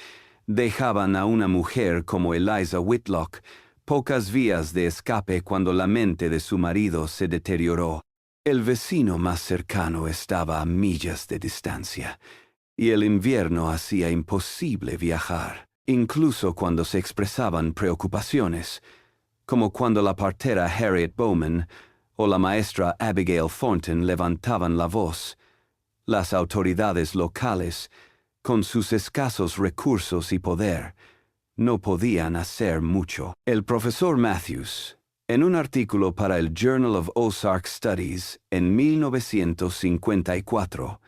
dejaban a una mujer como Eliza Whitlock pocas vías de escape cuando la mente de su marido se deterioró. El vecino más cercano estaba a millas de distancia, y el invierno hacía imposible viajar, incluso cuando se expresaban preocupaciones, como cuando la partera Harriet Bowman o la maestra Abigail Thornton levantaban la voz. Las autoridades locales, con sus escasos recursos y poder, no podían hacer mucho. El profesor Matthews, en un artículo para el Journal of Ozark Studies en 1954,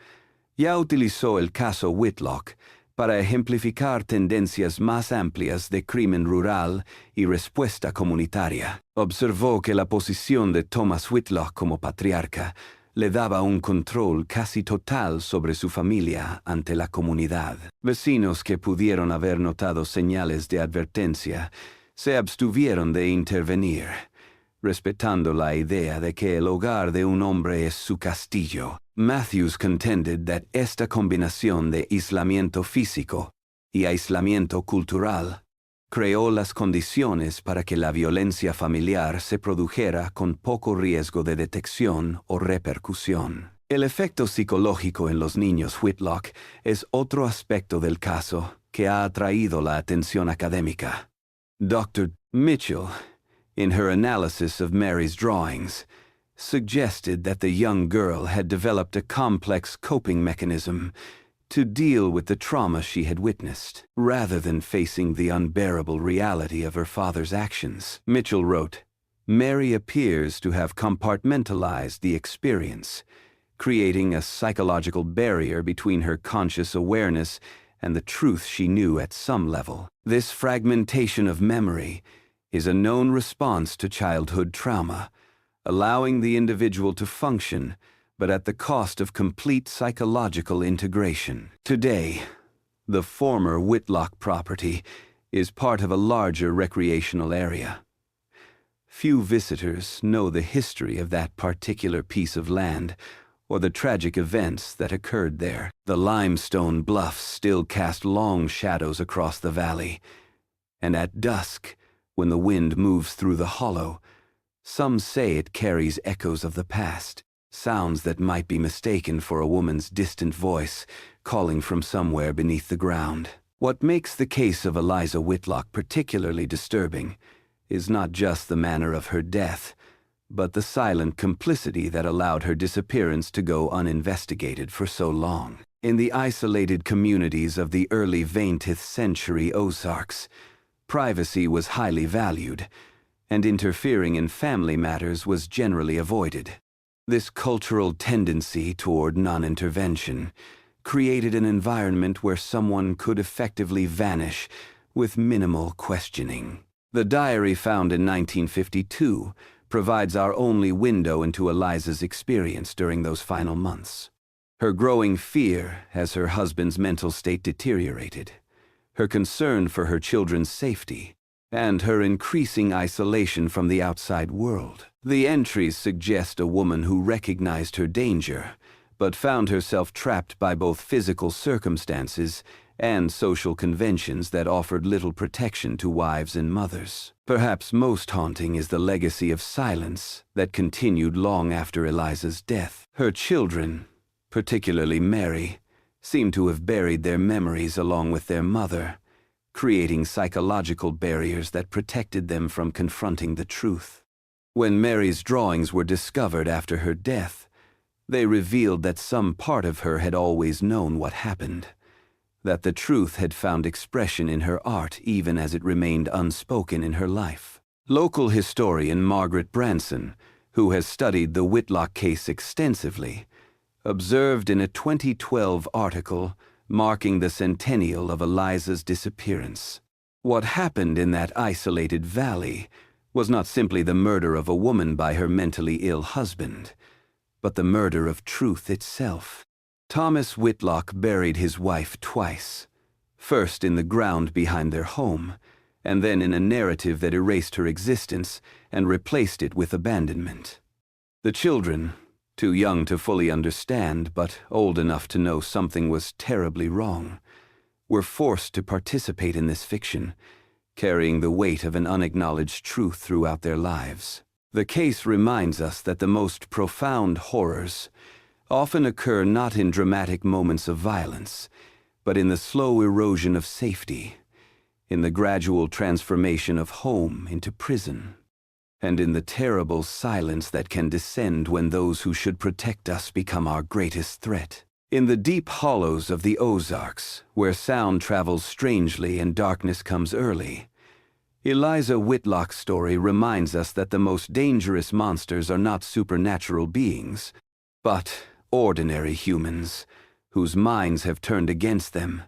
ya utilizó el caso Whitlock para ejemplificar tendencias más amplias de crimen rural y respuesta comunitaria. Observó que la posición de Thomas Whitlock como patriarca le daba un control casi total sobre su familia ante la comunidad. Vecinos que pudieron haber notado señales de advertencia se abstuvieron de intervenir, respetando la idea de que el hogar de un hombre es su castillo. Matthews contended that esta combinación de aislamiento físico y aislamiento cultural creó las condiciones para que la violencia familiar se produjera con poco riesgo de detección o repercusión. El efecto psicológico en los niños Whitlock es otro aspecto del caso que ha atraído la atención académica. Dr. Mitchell, in her analysis of Mary's drawings, suggested that the young girl had developed a complex coping mechanism to deal with the trauma she had witnessed, rather than facing the unbearable reality of her father's actions. Mitchell wrote, "Mary appears to have compartmentalized the experience, creating a psychological barrier between her conscious awareness and the truth she knew at some level. This fragmentation of memory is a known response to childhood trauma, allowing the individual to function, but at the cost of complete psychological integration. Today, the former Whitlock property is part of a larger recreational area. Few visitors know the history of that particular piece of land or the tragic events that occurred there. The limestone bluffs still cast long shadows across the valley, and at dusk, when the wind moves through the hollow, some say it carries echoes of the past, sounds that might be mistaken for a woman's distant voice calling from somewhere beneath the ground. What makes the case of Eliza Whitlock particularly disturbing is not just the manner of her death, but the silent complicity that allowed her disappearance to go uninvestigated for so long. In the isolated communities of the early 20th century Ozarks, privacy was highly valued, and interfering in family matters was generally avoided. This cultural tendency toward non-intervention created an environment where someone could effectively vanish with minimal questioning. The diary found in 1952 provides our only window into Eliza's experience during those final months. Her growing fear as her husband's mental state deteriorated, her concern for her children's safety, and her increasing isolation from the outside world. The entries suggest a woman who recognized her danger, but found herself trapped by both physical circumstances and social conventions that offered little protection to wives and mothers. Perhaps most haunting is the legacy of silence that continued long after Eliza's death. Her children, particularly Mary, seem to have buried their memories along with their mother, creating psychological barriers that protected them from confronting the truth. When Mary's drawings were discovered after her death, they revealed that some part of her had always known what happened, that the truth had found expression in her art even as it remained unspoken in her life. Local historian Margaret Branson, who has studied the Whitlock case extensively, observed in a 2012 article marking the centennial of Eliza's disappearance. What happened in that isolated valley was not simply the murder of a woman by her mentally ill husband, but the murder of truth itself. Thomas Whitlock buried his wife twice, first in the ground behind their home, and then in a narrative that erased her existence and replaced it with abandonment. The children, too young to fully understand but old enough to know something was terribly wrong, were forced to participate in this fiction, carrying the weight of an unacknowledged truth throughout their lives. The case reminds us that the most profound horrors often occur not in dramatic moments of violence, but in the slow erosion of safety, in the gradual transformation of home into prison, and in the terrible silence that can descend when those who should protect us become our greatest threat. In the deep hollows of the Ozarks, where sound travels strangely and darkness comes early, Eliza Whitlock's story reminds us that the most dangerous monsters are not supernatural beings, but ordinary humans whose minds have turned against them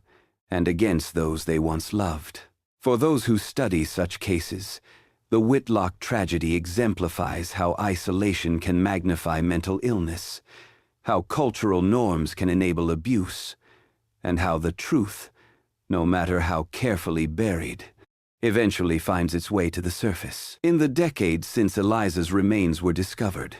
and against those they once loved. For those who study such cases, the Whitlock tragedy exemplifies how isolation can magnify mental illness, how cultural norms can enable abuse, and how the truth, no matter how carefully buried, eventually finds its way to the surface. In the decades since Eliza's remains were discovered,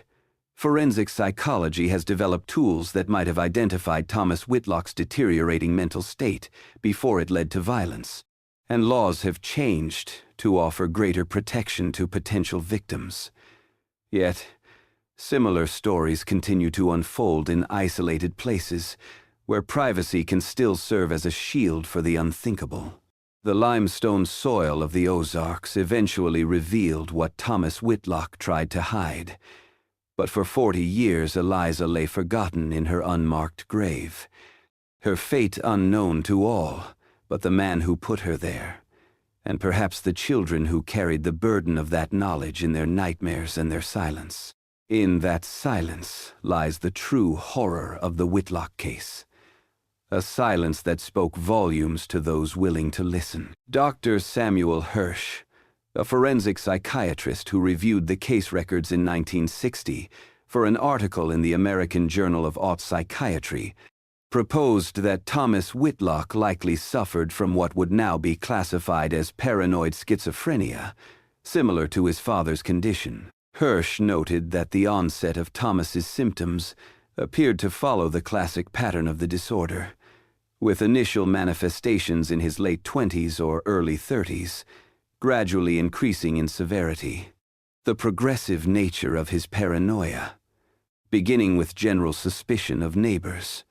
forensic psychology has developed tools that might have identified Thomas Whitlock's deteriorating mental state before it led to violence, and laws have changed to offer greater protection to potential victims. Yet, similar stories continue to unfold in isolated places where privacy can still serve as a shield for the unthinkable. The limestone soil of the Ozarks eventually revealed what Thomas Whitlock tried to hide, but for 40 years Eliza lay forgotten in her unmarked grave, her fate unknown to all but the man who put her there, and perhaps the children who carried the burden of that knowledge in their nightmares and their silence. In that silence lies the true horror of the Whitlock case. A silence that spoke volumes to those willing to listen. Dr. Samuel Hirsch, a forensic psychiatrist who reviewed the case records in 1960 for an article in the American Journal of Psychiatry, proposed that Thomas Whitlock likely suffered from what would now be classified as paranoid schizophrenia, similar to his father's condition. Hirsch noted that the onset of Thomas's symptoms appeared to follow the classic pattern of the disorder, with initial manifestations in his late 20s or early 30s, gradually increasing in severity. The progressive nature of his paranoia, beginning with general suspicion of neighbors,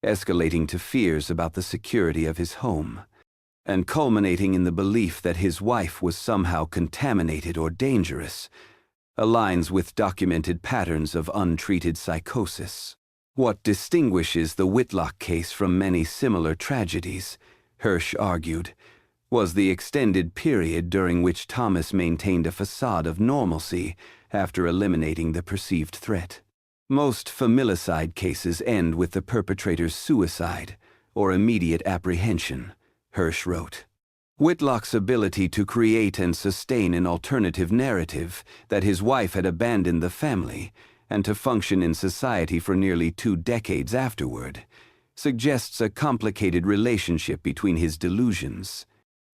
escalating to fears about the security of his home, and culminating in the belief that his wife was somehow contaminated or dangerous, aligns with documented patterns of untreated psychosis. What distinguishes the Whitlock case from many similar tragedies, Hirsch argued, was the extended period during which Thomas maintained a facade of normalcy after eliminating the perceived threat. Most familicide cases end with the perpetrator's suicide or immediate apprehension, Hirsch wrote. Whitlock's ability to create and sustain an alternative narrative that his wife had abandoned the family and to function in society for nearly 2 decades afterward suggests a complicated relationship between his delusions,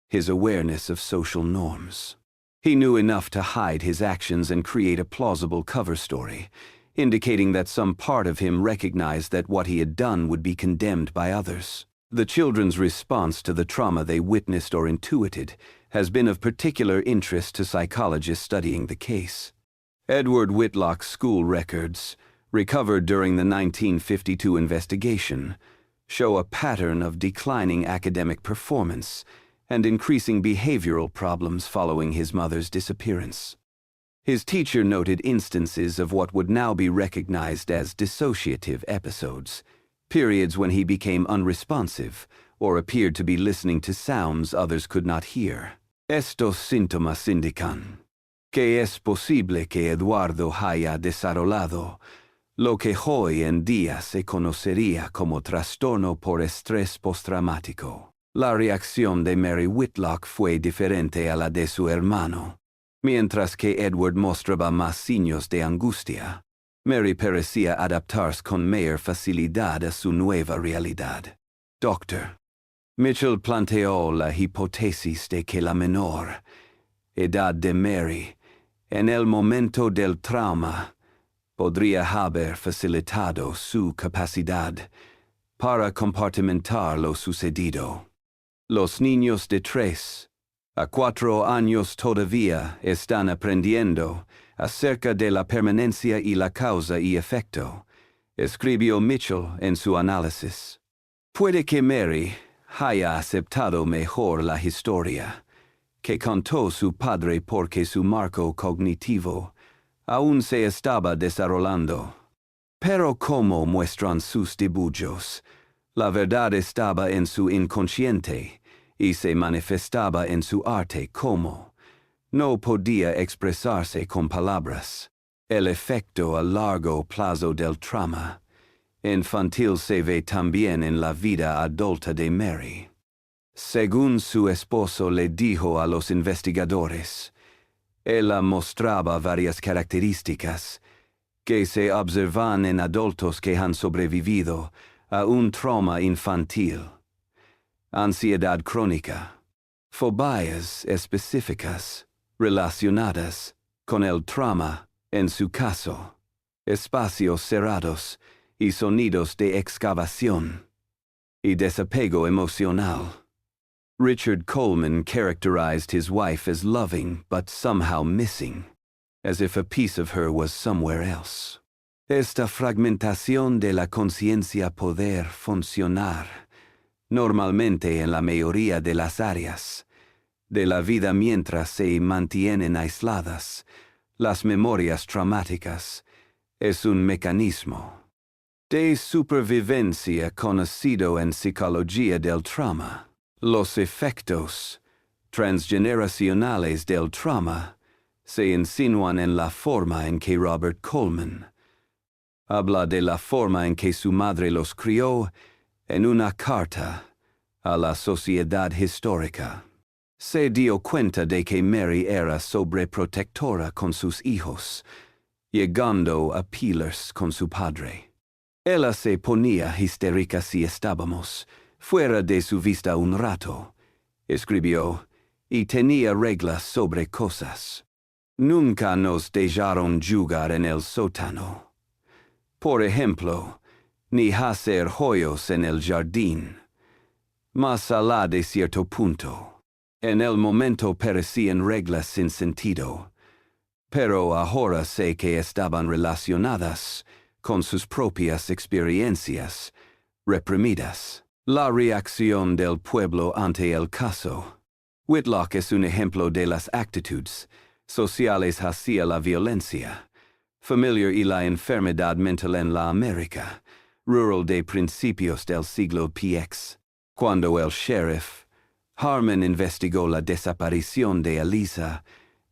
his awareness of social norms. He knew enough to hide his actions and create a plausible cover story, indicating that some part of him recognized that what he had done would be condemned by others. The children's response to the trauma they witnessed or intuited has been of particular interest to psychologists studying the case. Edward Whitlock's school records, recovered during the 1952 investigation, show a pattern of declining academic performance and increasing behavioral problems following his mother's disappearance. His teacher noted instances of what would now be recognized as dissociative episodes, periods when he became unresponsive or appeared to be listening to sounds others could not hear. Estos síntomas indican que es posible que Eduardo haya desarrollado lo que hoy en día se conocería como trastorno por estrés postraumático. La reacción de Mary Whitlock fue diferente a la de su hermano. Mientras que Edward mostraba más signos de angustia, Mary parecía adaptarse con mayor facilidad a su nueva realidad. Dr. Mitchell planteó la hipótesis de que la menor edad de Mary, en el momento del trauma, podría haber facilitado su capacidad para compartimentar lo sucedido. Los niños de 3 a 4 años todavía están aprendiendo acerca de la permanencia y la causa y efecto, escribió Mitchell en su análisis. Puede que Mary haya aceptado mejor la historia que contó su padre porque su marco cognitivo aún se estaba desarrollando. Pero como muestran sus dibujos, la verdad estaba en su inconsciente y se manifestaba en su arte como no podía expresarse con palabras. El efecto a largo plazo del trauma infantil se ve también en la vida adulta de Mary. Según su esposo le dijo a los investigadores, ella mostraba varias características que se observan en adultos que han sobrevivido a un trauma infantil. Ansiedad crónica, fobias específicas relacionadas con el trauma, en su caso, espacios cerrados y sonidos de excavación, y desapego emocional. Richard Coleman characterized his wife as loving but somehow missing, as if a piece of her was somewhere else. Esta fragmentación de la conciencia poder funcionar normalmente en la mayoría de las áreas de la vida mientras se mantienen aisladas las memorias traumáticas es un mecanismo De supervivencia conocido en psicología del trauma. Los efectos transgeneracionales del trauma se insinúan en la forma en que Robert Coleman habla de la forma en que su madre los crió en una carta a la sociedad histórica. Se dio cuenta de que Mary era sobreprotectora con sus hijos, llegando a pelear con su padre. Ella se ponía histérica si estábamos fuera de su vista un rato, escribió, y tenía reglas sobre cosas. Nunca nos dejaron jugar en el sótano. Por ejemplo, ni hacer hoyos en el jardín. Más allá de cierto punto. En el momento parecían reglas sin sentido, pero ahora sé que estaban relacionadas con sus propias experiencias reprimidas. La reacción del pueblo ante el caso. Whitlock es un ejemplo de las actitudes sociales hacia la violencia familiar y la enfermedad mental en la América rural de principios del siglo PX. Cuando el sheriff Harmon investigó la desaparición de Eliza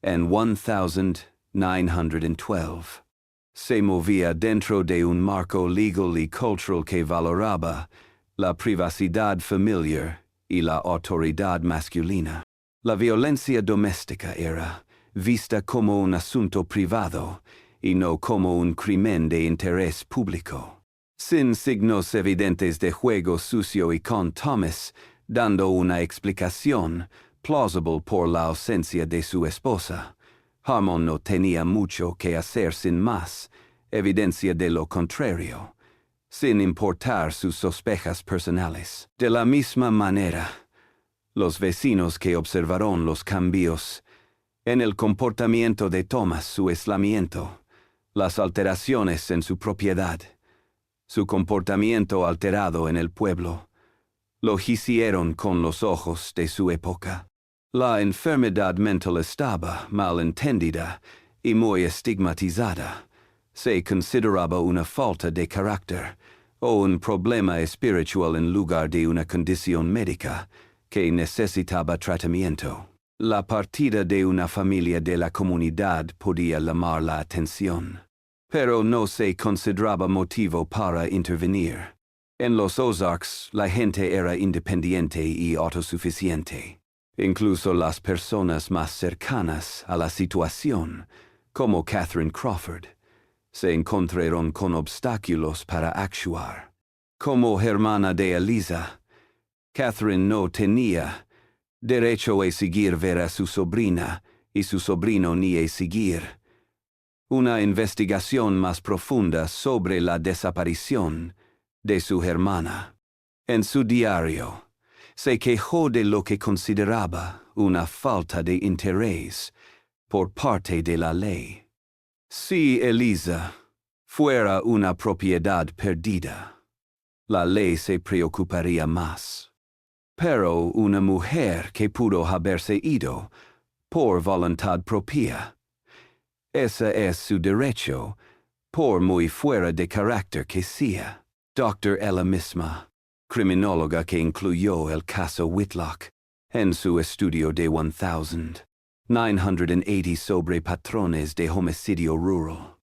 en 1912. Se movía dentro de un marco legal y cultural que valoraba la privacidad familiar y la autoridad masculina. La violencia doméstica era vista como un asunto privado y no como un crimen de interés público. Sin signos evidentes de juego sucio y con Thomas dando una explicación plausible por la ausencia de su esposa, Harmon no tenía mucho que hacer sin más evidencia de lo contrario, sin importar sus sospechas personales. De la misma manera, los vecinos que observaron los cambios en el comportamiento de Thomas, su aislamiento, las alteraciones en su propiedad, su comportamiento alterado en el pueblo, lo hicieron con los ojos de su época. La enfermedad mental estaba mal entendida y muy estigmatizada. Se consideraba una falta de carácter o un problema espiritual en lugar de una condición médica que necesitaba tratamiento. La partida de una familia de la comunidad podía llamar la atención, pero no se consideraba motivo para intervenir. En los Ozarks, la gente era independiente y autosuficiente. Incluso las personas más cercanas a la situación, como Catherine Crawford, se encontraron con obstáculos para actuar. Como hermana de Eliza, Catherine no tenía derecho a seguir ver a su sobrina y su sobrino ni a seguir una investigación más profunda sobre la desaparición de su hermana. En su diario, se quejó de lo que consideraba una falta de interés por parte de la ley. Si Eliza fuera una propiedad perdida, la ley se preocuparía más. Pero una mujer que pudo haberse ido por voluntad propia, ese es su derecho, por muy fuera de carácter que sea. Dr. ella misma, criminóloga que incluyó el caso Whitlock en su estudio de 1980 sobre patrones de homicidio rural,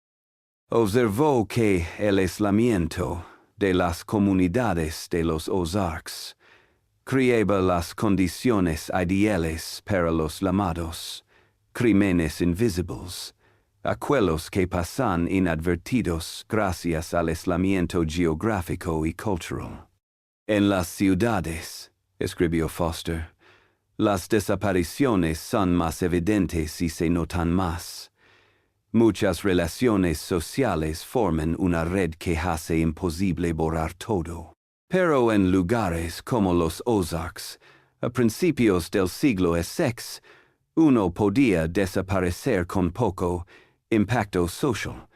observó que el aislamiento de las comunidades de los Ozarks creaba las condiciones ideales para los llamados crímenes invisibles, aquellos que pasan inadvertidos gracias al aislamiento geográfico y cultural. En las ciudades, escribió Foster, las desapariciones son más evidentes y se notan más. Muchas relaciones sociales forman una red que hace imposible borrar todo. Pero en lugares como los Ozarks, a principios del siglo XX, uno podía desaparecer con poco impacto social,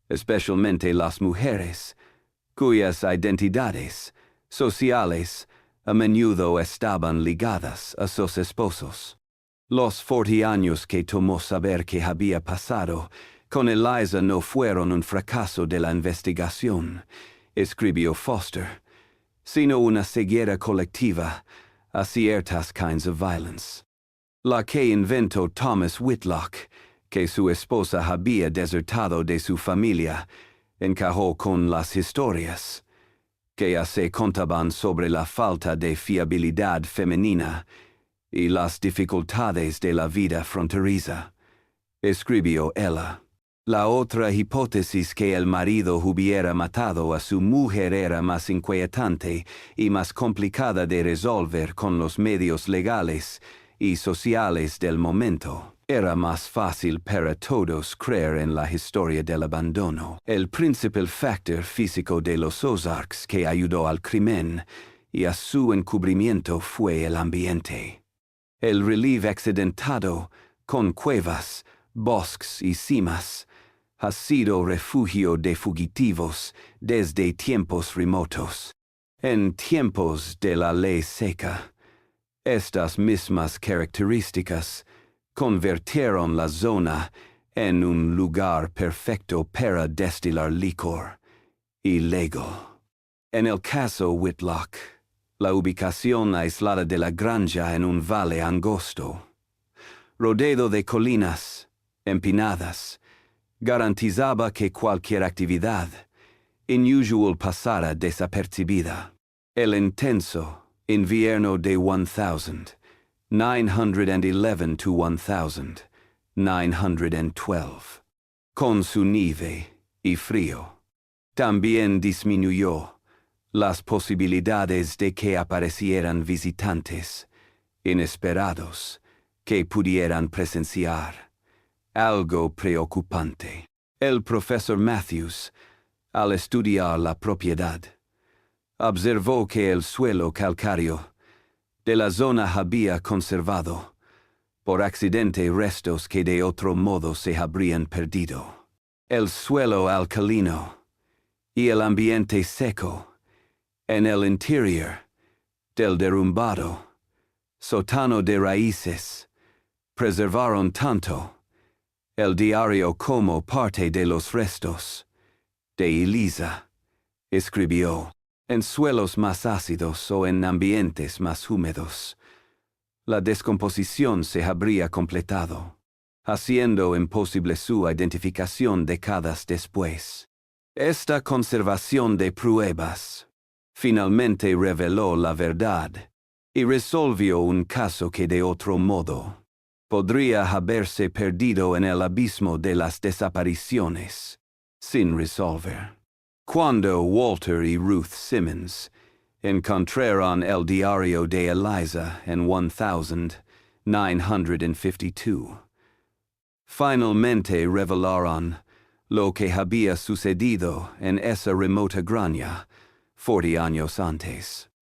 especialmente las mujeres, cuyas identidades sociales a menudo estaban ligadas a sus esposos. Los 40 años que tomó saber que había pasado con Eliza no fueron un fracaso de la investigación, escribió Foster, sino una ceguera colectiva a ciertas kinds of violence. La que inventó Thomas Whitlock, que su esposa había desertado de su familia, encajó con las historias que se contaban sobre la falta de fiabilidad femenina y las dificultades de la vida fronteriza, escribió ella. La otra hipótesis que el marido hubiera matado a su mujer era más inquietante y más complicada de resolver con los medios legales y sociales del momento. Era más fácil para todos creer en la historia del abandono. El principal factor físico de los Ozarks que ayudó al crimen y a su encubrimiento fue el ambiente. El relieve accidentado, con cuevas, bosques y cimas, ha sido refugio de fugitivos desde tiempos remotos. En tiempos de la ley seca, estas mismas características convirtieron la zona en un lugar perfecto para destilar licor ilegal. En el caso Whitlock, la ubicación aislada de la granja en un valle angosto, rodeado de colinas empinadas, garantizaba que cualquier actividad inusual pasara desapercibida. El intenso invierno de 1911 to 1912, con su nieve y frío, también disminuyó las posibilidades de que aparecieran visitantes inesperados que pudieran presenciar algo preocupante. El profesor Matthews, al estudiar la propiedad, observó que el suelo calcáreo de la zona había conservado, por accidente, restos que de otro modo se habrían perdido. El suelo alcalino y el ambiente seco en el interior del derrumbado sótano de raíces preservaron tanto el diario como parte de los restos de Eliza. Escribió: en suelos más ácidos o en ambientes más húmedos, la descomposición se habría completado, haciendo imposible su identificación décadas después. Esta conservación de pruebas finalmente reveló la verdad y resolvió un caso que de otro modo podría haberse perdido en el abismo de las desapariciones sin resolver. Cuando Walter y Ruth Simmons encontraron el diario de Eliza en 1952, finalmente revelaron lo que había sucedido en esa remota granja 40 años antes.